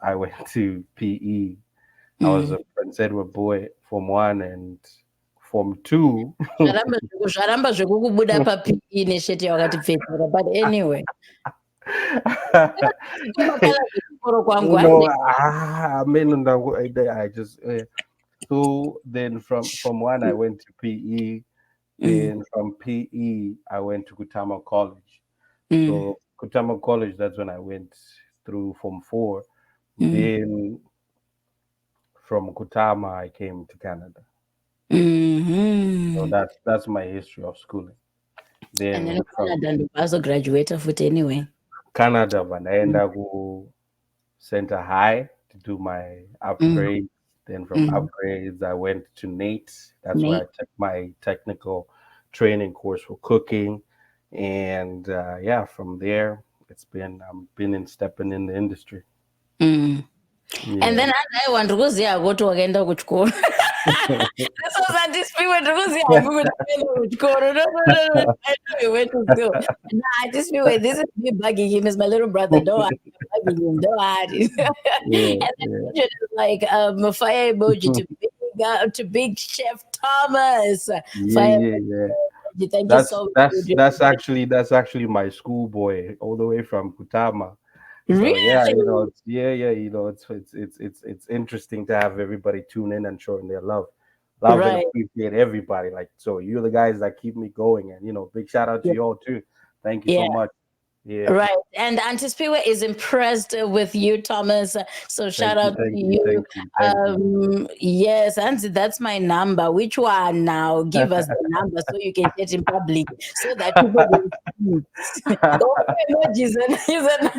I went to PE. I was mm. a Prince Edward boy, Form one and Form two. Zvaramba zvekukubuda paPE nesheti yakatipfekera. But anyway. Makala zvechikoro kwangu. I mean, I just so then from one I went to PE. Mm, Then from PE I went to Kutama College. mm, So Kutama College, that's when I went through Form four. mm, Then from Kutama I came to Canada. So mhm. that's my history of schooling. And then Then from uKanada ndopazograduata futhi anyway. Canada, Mm, Vanaenda go Center High to do my mm, upgrade. Then from mm. upgrades, I went to Nate. That's where I Nate. took my technical training course for cooking, and yeah, from there it's been been in stepping in the industry. Mm. And then Yeah. I want to go see I go to again to school. This was at this people to go see I move to school. No, no, no, no. I know you went to school. Nah, I just feel like this is me bugging him as my little brother. Don't worry, I'm bugging him. Don't worry. Yeah. And then Yeah. just like fire emoji to big Chef Thomas. Yeah. Fire Yeah. Yeah. emoji. Thank you That's so that's much. that's actually that's actually my schoolboy all the way from Kutama. So yeah, Really? it's interesting to have everybody tune in and showing their love and Right. appreciate everybody. Like so, you're the guys that keep me going, and big shout out to Yeah. you all too. Thank you Yeah. so much. Yeah, Right. And Auntie Spiwa is impressed with you, Thomas. So shout thank you, out to thank you, you. thank you, thank you. Yes, Auntie, that's my number. Which one now? Give us the number so you can get in public so that people will see. Oh, emojis and he's an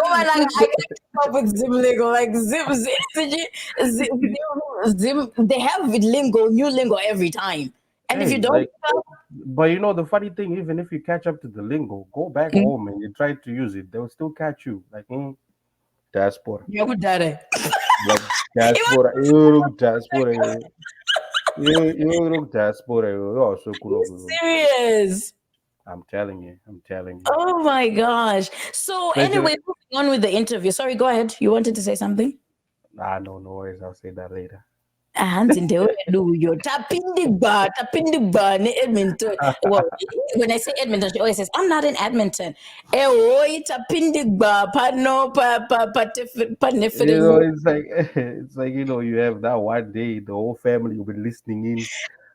I can't keep up with Zim lingo. Like Zim, they have lingo, new lingo every time. And if you Hey, don't like, but the funny thing, even if you catch up to the lingo, go back pick up, home and you try to use it, they'll still catch you. Like, diaspora, you're good at it. like It was diaspora, you diaspora, you diaspora. Oh, so cool. serious. I'm telling you. Oh my gosh. So Especially, anyway, moving on with the interview. Sorry, go ahead. You wanted to say something? no, no worries. I'll say that later. Hands in the yo tapping the bar, ne Edmonton. Well, when I say Edmonton, she always says, I'm not in Edmonton. Eh, oi, tapping the bar, pa no, pa nefere. It's like you have that one day, the whole family will be listening in,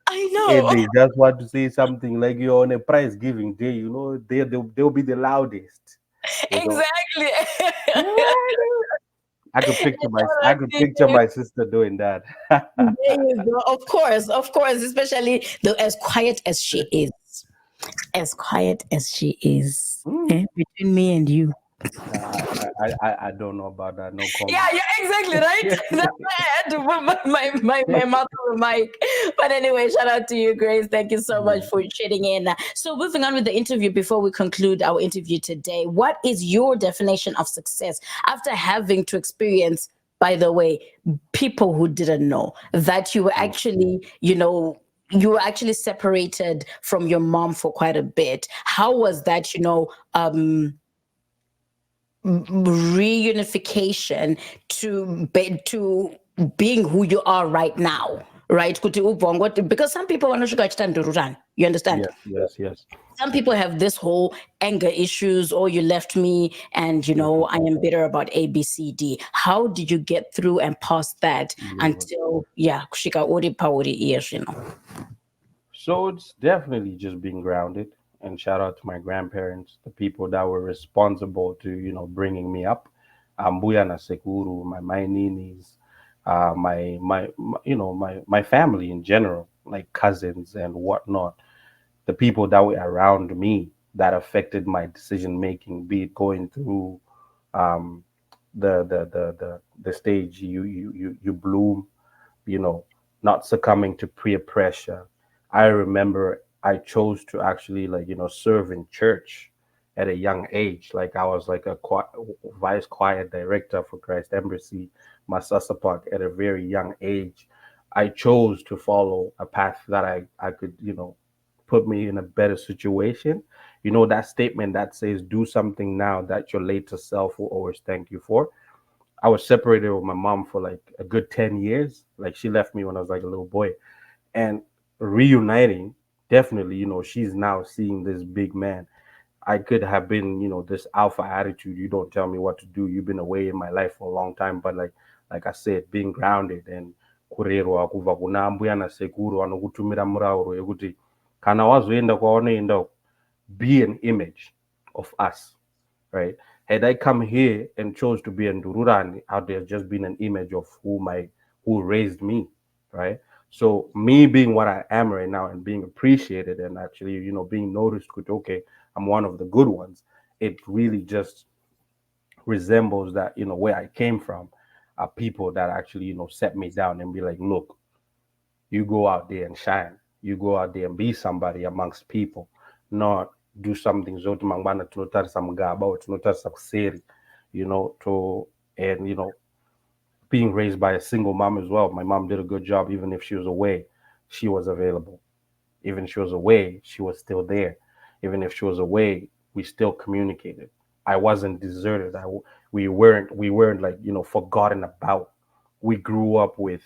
I and know. they just want to say something like you're on a prize giving day. They'll be the loudest. You know, Exactly. I could picture my sister doing that. There you go. Of course, especially though as quiet as she is. As quiet as she is. Hmm. Between me and you. I don't know about that. No Yeah, comment. yeah, exactly, right? That's why I had to put my mouth on the mic. But anyway, shout out to you, Grace. Thank you so much Yeah. for tuning in. So, moving on with the interview, before we conclude our interview today, what is your definition of success after having to experience, by the way, people who didn't know that you were actually, you were actually separated from your mom for quite a bit? How was that, reunification to being who you are right now, right? Kuti ubva because some people vanosvika vachitandururana, you understand? Yes. Yes. Yes. Some people have this whole anger issues, or you left me and I am bitter about ABCD. How did you get through and past that Yeah. until kushika uri pauri iye? So it's definitely just being grounded. And shout out to my grandparents, the people that were responsible to, bringing me up. Mbuya na Sekuru, my ninis, my family in general, like cousins and whatnot. The people that were around me that affected my decision making, be it going through um, the stage you bloom, you know, not succumbing to peer pressure. I remember I chose to actually serve in church at a young age. Like I was like a vice choir director for Christ Embassy, Masasa Park at a very young age. I chose to follow a path that I could, put me in a better situation. That statement that says, do something now that your later self will always thank you for. I was separated with my mom for like a good 10 years. Like she left me when I was like a little boy. And reuniting, definitely, she's now seeing this big man. I could have been, this alpha attitude. You don't tell me what to do. You've been away in my life for a long time. But like I said, being grounded and kurerwa kuva kuna ambuya nasekuru anokutumira murauro yekuti kana wazoenda kwaunoenda be an image of us, right? Had I come here and chose to be in Dururani, I'd have just been an image of who raised me, right? So me being what I am right now and being appreciated and actually, being noticed, okay, I'm one of the good ones. It really just resembles that, where I came from, are people that actually, set me down and be like, look, you go out there and shine. You go out there and be somebody amongst people, not do something zote mangwana tunotarisa mugaba or tunotarisa kuseri. to and being raised by a single mom as well. My mom did a good job, even if she was away, she was available. Even if she was away, she was still there. Even if she was away, we still communicated. I wasn't deserted. We weren't like forgotten about. We grew up with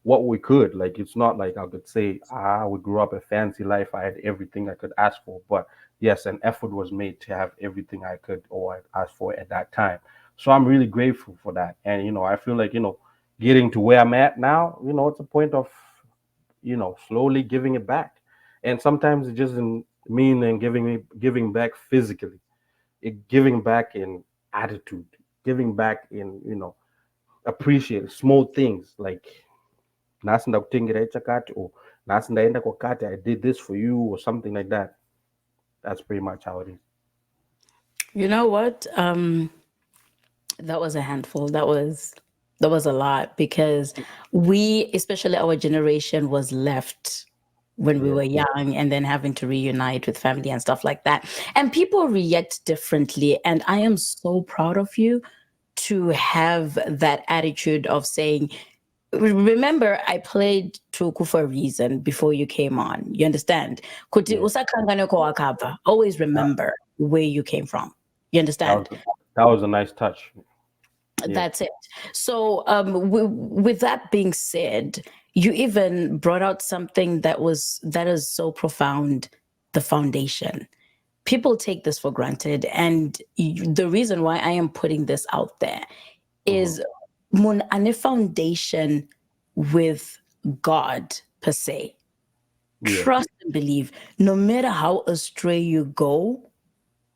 what we could. Like it's not like I could say we grew up a fancy life. I had everything I could ask for, but yes, an effort was made to have everything I could or I asked for at that time. So I'm really grateful for that, and I feel like getting to where I'm at now. It's a point of slowly giving it back. And sometimes it doesn't mean and giving back physically. It giving back in attitude, giving back in appreciate small things like nasi ndakutengera chakati or nasi ndaenda kwakati, I did this for you or something like that. That's pretty much how it is. You know what? That was a handful. That was a lot because we, especially our generation, was left when we Yeah. were young and then having to reunite with family and stuff like that. And people react differently. And I am so proud of you to have that attitude of saying, remember, I played Tuku for a reason before you came on. You understand? Kuti Yeah. usakangane kwa wakava. Always That, remember where you came from. You that understand? was that was a nice touch. Yeah. That's it. So, with that being said, you even brought out something that is so profound, the foundation. People take this for granted, and the reason why I am putting this out there Hmm. is mun ane foundation with God per se. Yeah. Trust and believe. No matter how astray you go,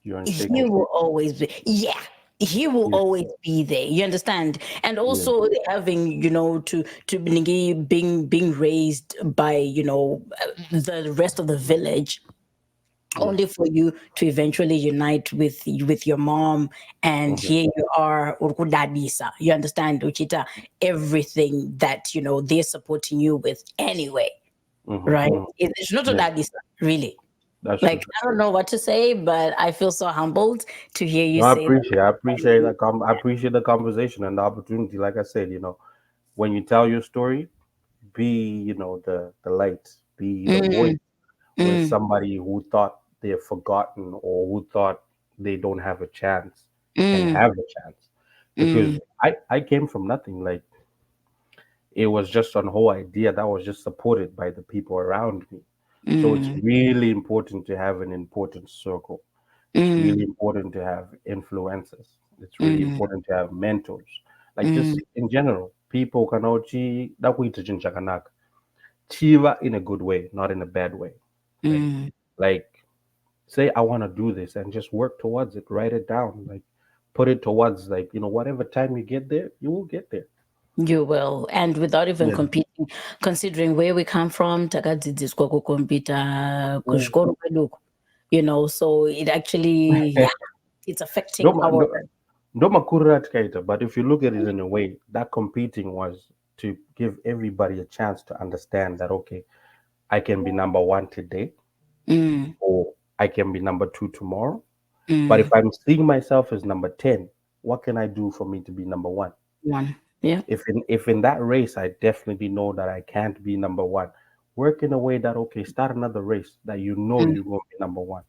You're he unshaken. will always be, yeah, he will Yeah. always be there, you understand. And Yeah. also having to being raised by the rest of the village, Yeah. only for you to eventually unite with your mom, and Hmm. here you are urkudadisa, you understand, uchita, everything that they're supporting you with anyway, Hmm. right? Hmm. It's not Yeah. dadisa, really. That's Like, true. I don't know what to say, but I feel so humbled to hear you No, I say appreciate. I appreciate that. that. I appreciate the conversation and the opportunity. Like I said, when you tell your story, be the light, be the voice Mm, where mm, somebody who thought they're forgotten or who thought they don't have a chance can mm, have a chance. Because mm, I came from nothing. Like it was just an whole idea that was just supported by the people around me. So it's mm, really important to have an important circle. It's really mm, important to have influencers. It's really mm, important to have mentors. Like mm, just in general, people can chakanaka. Chiva in a good way, not in a bad way. Like mm. like say I want to do this and just work towards it. Write it down. Like put it towards like whatever time you get there, you will get there. You will, and without even Yeah. competing, considering where we come from, takadzidziswa kukompita Mm. kuzvikoro kwedu, so it actually, yeah, it's affecting Ndoma- our. ndo- Ndomakurira tikaita, but if you look at it in a way, that competing was to give everybody a chance to understand that okay, I can be number one today, Mm, or I can be number two tomorrow. But if mm, I'm seeing myself as number 10, what can I do for me to be number one? one, yeah, If in that race I definitely know that I can't be number one, work in a way that okay, start another race that mm, you're gonna be number one.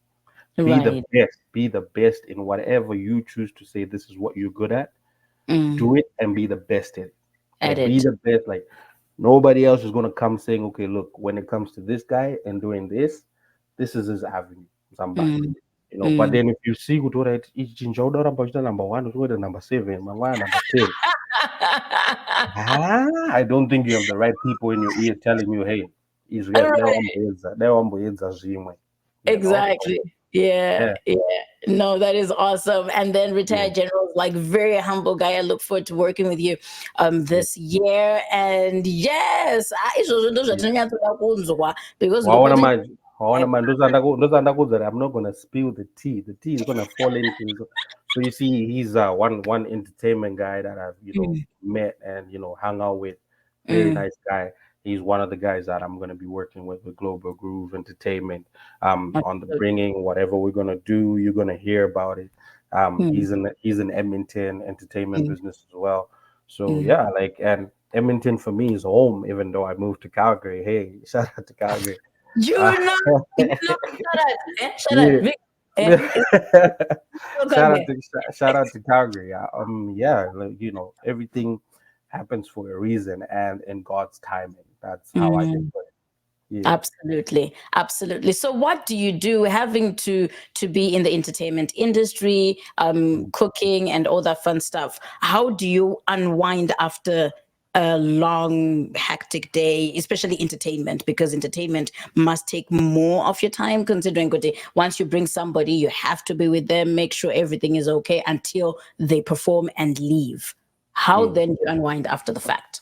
Be the right, best. Be the best in whatever you choose to say this is what you're good at. mm, Do it and be the best at it. Yeah, be edit, the best. Like nobody else is gonna come saying, okay, look, when it comes to this guy and doing this is his avenue. Somebody. mm, But mm. then if you see who do it, number one, who number seven, number 10. I don't think you have the right people in your ear telling you, hey, he's got Right. that one is a zimwe. So Exactly. Yeah, yeah, yeah. No, that is awesome. And then yeah, retired generals, like very humble guy. I look forward to working with you yeah, this year. And yes, izvozvo yeah. ndozvatinonyatsoda kunzwa because Waona ndopoti manje, waona manje, that I'm not gonna spill the tea. The tea is gonna fall into. So you see, he's one entertainment guy that I've mm, met and hung out with. Very mm, nice guy. He's one of the guys that I'm gonna be working with Global Groove Entertainment. On the absolutely. bringing whatever we're gonna do, you're gonna hear about it. Mm. He's in Edmonton entertainment Mm. business as well. So Mm. yeah, like, and Edmonton for me is home, even though I moved to Calgary. Hey, shout out to Calgary. You Uh, know, shout out, shout out, yeah. Vic. It's so shout good out there. to shout out to Calgary. Yeah, like, everything happens for a reason and in God's timing. That's how I can Mm. put it. Yeah. Absolutely, absolutely. So, what do you do, having to be in the entertainment industry, cooking, and all that fun stuff? How do you unwind after a long, hectic day, especially entertainment? Because entertainment must take more of your time. Considering good day, once you bring somebody, you have to be with them, make sure everything is okay until they perform and leave. How Mm. then do you unwind after the fact?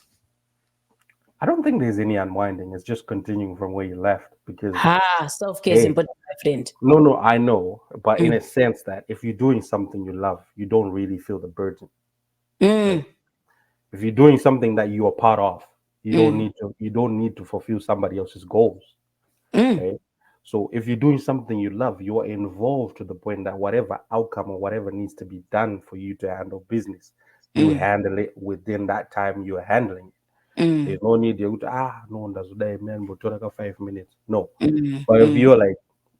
I don't think there's any unwinding. It's just continuing from where you left because, Self care is hey, important, my friend. no, I know, but in Mm, a sense that if you're doing something you love, you don't really feel the burden, right? mm, If you're doing something that you are part of, mm. you don't need to fulfill somebody else's goals, Mm, right? So if you're doing something you love, you are involved to the point that whatever outcome or whatever needs to be done for you to handle business, you mm, handle it within that time you're handling it. mm, There's no need you to no one does that, man, but 5 minutes. No. mm, But if mm, you're like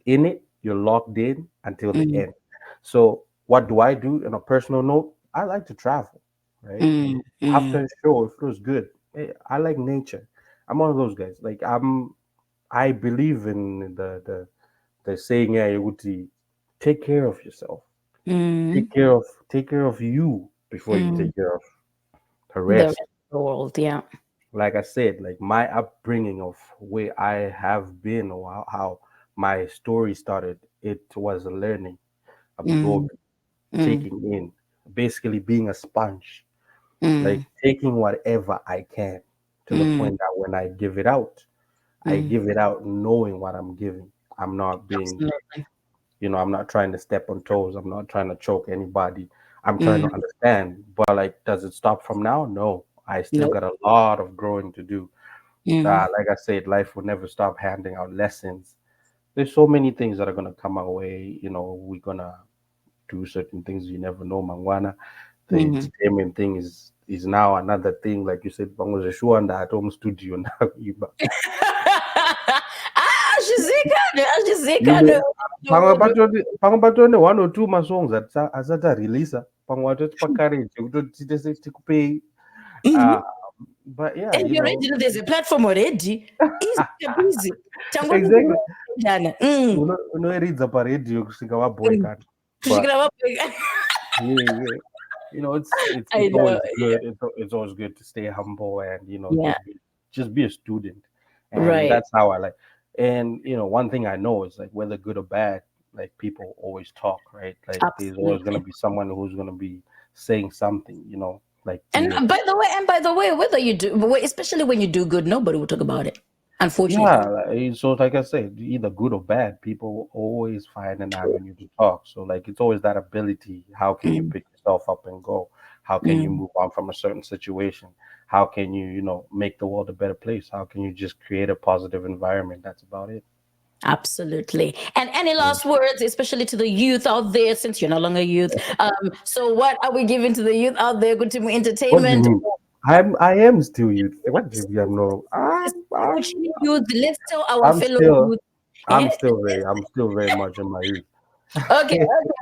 in it, you're locked in until the mm, end. So what do I do on a personal note? I like to travel, right? mm, After mm, a show, it feels good. Hey, I like nature. I'm one of those guys. Like I believe in the saying, yeah, Uti, take care of yourself. mm, Take care of you before you mm. take care of the The rest rest. of the world, yeah. Like I said, like my upbringing of where I have been or how my story started, it was a learning, Mm, absorbing, mm, taking in, basically being a sponge, like mm, taking whatever I can to the mm, point that when I mm. give it out knowing what I'm giving. I'm not being, Absolutely. I'm not trying to step on toes. I'm not trying to choke anybody. I'm trying Mm, to understand. But like, does it stop from now? No. I still nope. got a lot of growing to do. Mm, Like I said, life will never stop handing out lessons. There's so many things that are gonna come our way. We're gonna do certain things you never know, Mangwana. The mm. entertainment thing is now another thing. Like you said, Bangoza Shuanda at home studio now. You Ashizikana, may pangabatone 1 or 2 songs that asata release pangwatoti pa courage kutoti tikupei. Mhm. uh, but yeah, And already there's a platform already. Easy peasy. Changoti exactly. njana. Mm, Unoeridza paredhiyo kusvika mm. vabhoekana. But Kusvikira vapweka. yeah. It's I it's always know. good. It's always good to stay humble and Yeah. just be a student, and Right. that's how I like. And one thing I know is like whether good or bad, like people always talk, right? Like there's always gonna Absolutely. be someone who's gonna be saying something, like And be it. by the way, whether you do, especially when you do good, nobody will talk about it. Yeah, Unfortunately. so like I said, either good or bad, people always find an avenue to talk. So like it's always that ability. How can you Mm, pick yourself up and go? How can you mm. move on from a certain situation? How can you, make the world a better place? How can you just create a positive environment? That's about it. Absolutely. And any Mm. last words, especially to the youth out there, since you're no longer youth? So what are we giving to the youth out there? Good to What do you entertainment. mean? I am still youth. What do you know? Youth, let's tell our I'm fellow still youth. Eh? I'm still very much in my youth. Okay, okay.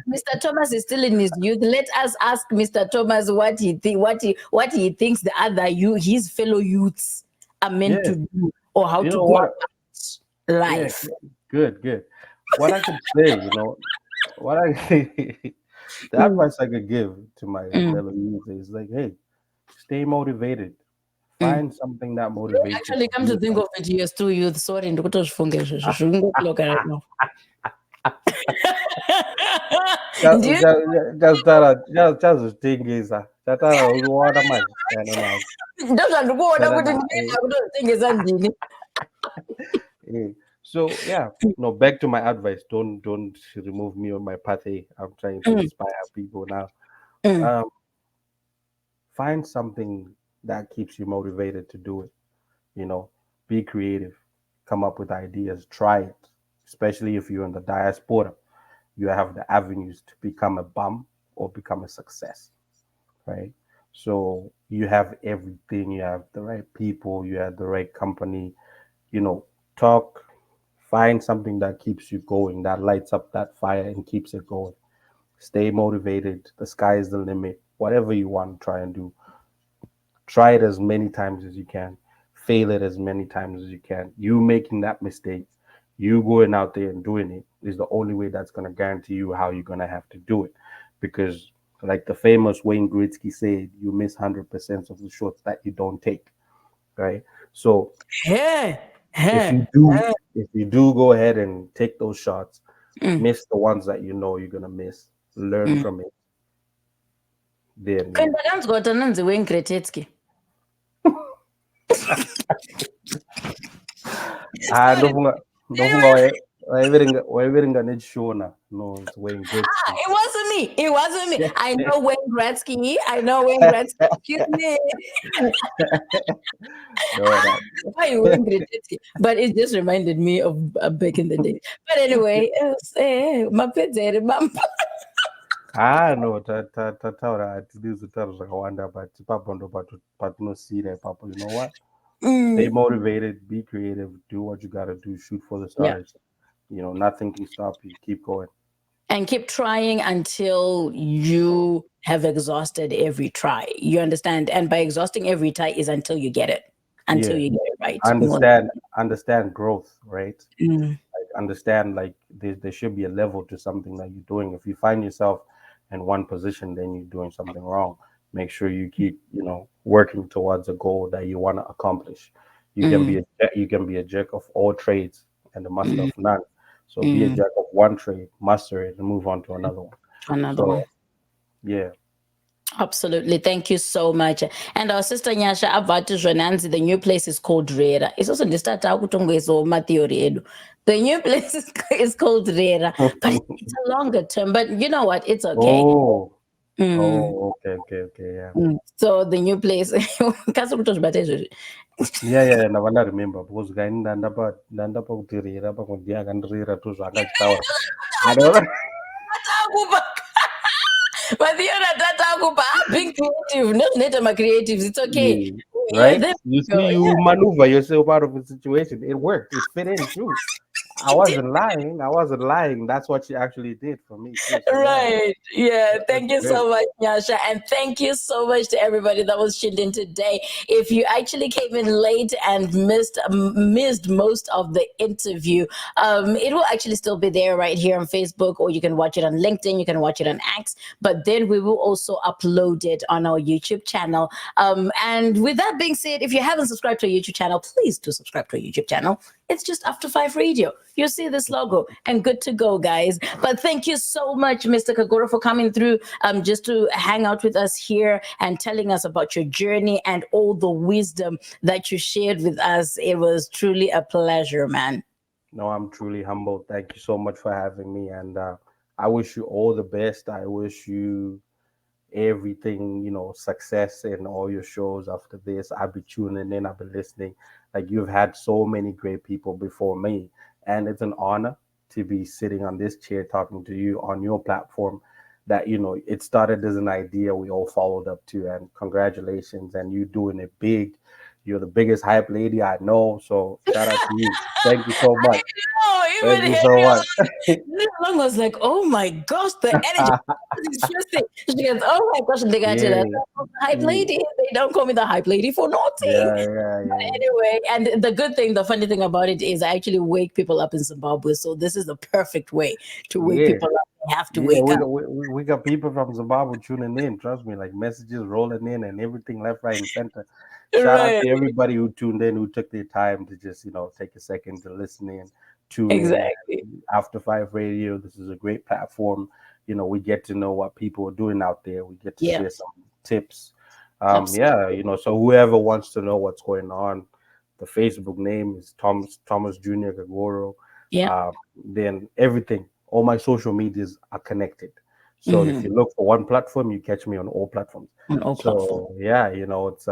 Mr. Thomas is still in his youth. Let us ask Mr. Thomas what he thinks the other his fellow youths are meant Yeah, to do, or how you to know go what? about Yeah, life. good. What I could say, what I the Mm, advice I could give to my mm, fellow youth is like, hey, stay motivated. mm. Find something that motivates you Actually, to come to do think something. of it, you're still youth. Sorry, ndikutozvifunga izvozvo zvingokuloka right now. Do you Chazozvitengesa chatara unowana manje kana nazo ndozvandikuona kana kuti na ndinoenda kutozvitengesa ndini. eh. So yeah, no. Back to my advice. Don't remove me on my path. Hey, I'm trying to Mm, inspire people now. mm. Um, find something that keeps you motivated to do it. You know, be creative, come up with ideas, try it. Especially if you're in the diaspora, you have the avenues to become a bum. or become a success, right? So you have everything, you have the right people, you have the right company, talk, find something that keeps you going, that lights up that fire and keeps it going. Stay motivated. The sky is the limit. Whatever you want to try and do, try it as many times as you can, fail it as many times as you can. You making that mistake, you going out there and doing it is the only way that's going to guarantee you how you're going to have to do it. Because, like the famous Wayne Gretzky said, you miss 100% of the shots that you don't take, right? So Yeah. if Yeah. you do, if you do go ahead and take those shots, Mm. miss the ones that you know you're going to miss, learn Mm. from it, then Kanti ndakanzwa kuti anonzi Wayne Gretzky. Sorry. ndofunga waiverenga nechishona. No, it's Wayne Gretzky. It wasn't me. It wasn't me. I know Wayne Gretzky. I know Wayne Gretzky. Excuse me. No, that. Why Wayne Gretzky? But it just reminded me of back in the day. But anyway, mapedzere mamba. No, tataura hatidi kutaura zvakawanda, but ipapo ndo patinosiyira ipapo. You know what? Stay motivated, be creative, do what you gotta do, shoot for the Yeah. stars. Nothing can stop you. Keep going. And keep trying until you have exhausted every try. You understand? And by exhausting every try is until you get it. Until Yeah. you get it right. Understand growth, right? Mm. Like understand, like there should be a level to something that you're doing. If you find yourself in one position, then you're doing something wrong. Make sure you keep working towards a goal that you want to accomplish. You can be a jack of all trades and a master of none. So be a jack of one trade, master it, and move on to another one. Another one. Yeah. Absolutely. Thank you so much. And our sister Nyasha Avati Nanzi, the new place is called Rera. It's also in the start theory. The new place is called Rera, but it's a longer term. But you know what? It's okay. Oh. Okay. Yeah. So the new place. Yeah. Navana remember because guy ndandapa kutirira pakundi akandirira tu zvakachitaura. I don't know. But you're not being creative, not let them creatives. It's okay. Yeah, Yeah, right? there You we go. see, you maneuver yourself out of the situation. It worked. It fit in too. I wasn't lying. That's what she actually did for me too. So, Right. Yeah. that's Thank you great. so much, Nyasha. And thank you so much to everybody that was tuned in today. If you actually came in late and missed most of the interview, it will actually still be there right here on Facebook, or you can watch it on LinkedIn, you can watch it on X, but then we will also upload it on our YouTube channel. And with that being said, if you haven't subscribed to our YouTube channel, please do subscribe to our YouTube channel. It's just After 5 Radio. You'll see this logo and good to go, guys. But thank you so much, Mr. Kagoro, for coming through just to hang out with us here and telling us about your journey and all the wisdom that you shared with us. It was truly a pleasure, man. No, I'm truly humbled. Thank you so much for having me. And I wish you all the best. I wish you everything, success in all your shows after this. I'll be tuning in, I'll be listening. Like you've had so many great people before me. And it's an honor to be sitting on this chair talking to you on your platform that, it started as an idea we all followed up to. And congratulations. And you doing it big. You're the biggest hype lady I know. So shout out to you. Thank you so much. Even Thank you so much. Long was like, oh my gosh, the energy is interesting. She goes, oh my gosh, they got to Yeah. the hype lady. They don't call me the hype lady for nothing. Yeah. Anyway, and the good thing, the funny thing about it is I actually wake people up in Zimbabwe. So this is the perfect way to wake people up. They have to wake up. We got people from Zimbabwe tuning in. Trust me, like messages rolling in and everything left, right, and center. Shout out to everybody who tuned in, who took their time to just, take a second to listen in, tune Exactly. in. After 5 Radio, this is a great platform. We get to know what people are doing out there. We get to share some tips. So whoever wants to know what's going on, the Facebook name is Thomas Jr. Kagoro. Yeah. Then everything, all my social medias are connected. So if you look for one platform, you catch me on all platforms. It's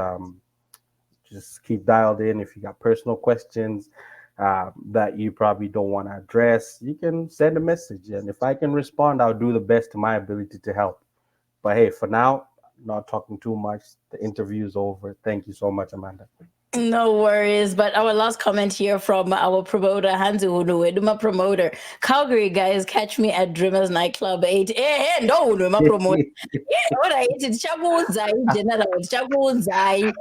just keep dialed in. If you got personal questions that you probably don't want to address, you can send a message, and if I can respond, I'll do the best to my ability to help. But hey, for now, not talking too much. The interview is over. Thank you so much, Amanda. No worries. But our last comment here from our promoter, Hansi Hunu, my promoter. Calgary guys, catch me at Dreamers Nightclub 8. Hey, no, my promoter. Yeah, all right. It's Chabu Zai, General. Chabu Zai.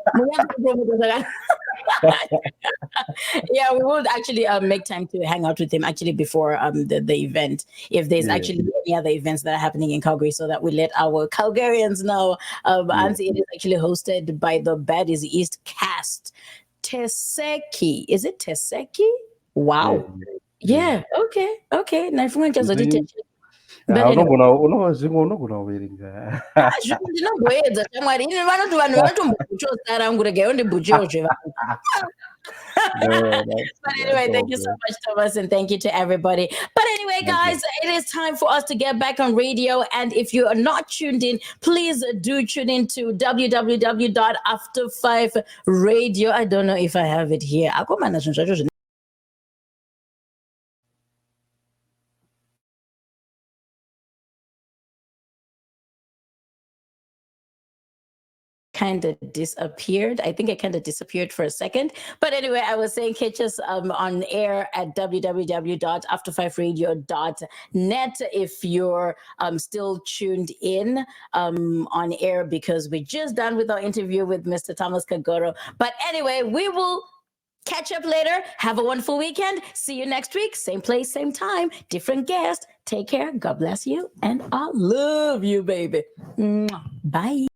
Yeah, we will actually make time to hang out with him actually before the event, if there's Yeah. actually any other events that are happening in Calgary, so that we let our Calgarians know. Anzi, it is actually hosted by the Baddies East cast. Teseki, is it Teseki? Wow. Yeah. Okay. Now if we want just but anyway, ndinogoedza shamwari ini vanoti vanhu vanotombochosara ngurega yondibhuchirozve But anyway, thank you so much, Thomas, and thank you to everybody. But anyway, guys, it is time for us to get back on radio. And if you are not tuned in, please do tune in to www.after5radio. I don't know if I have it here. Kind of disappeared. I think I kind of disappeared for a second. But anyway, I was saying catch us on air at www.after5radio.net if you're still tuned in on air, because we're just done with our interview with Mr. Thomas Kagoro. But anyway, we will catch up later. Have a wonderful weekend. See you next week. Same place, same time, different guest. Take care. God bless you. And I love you, baby. Bye.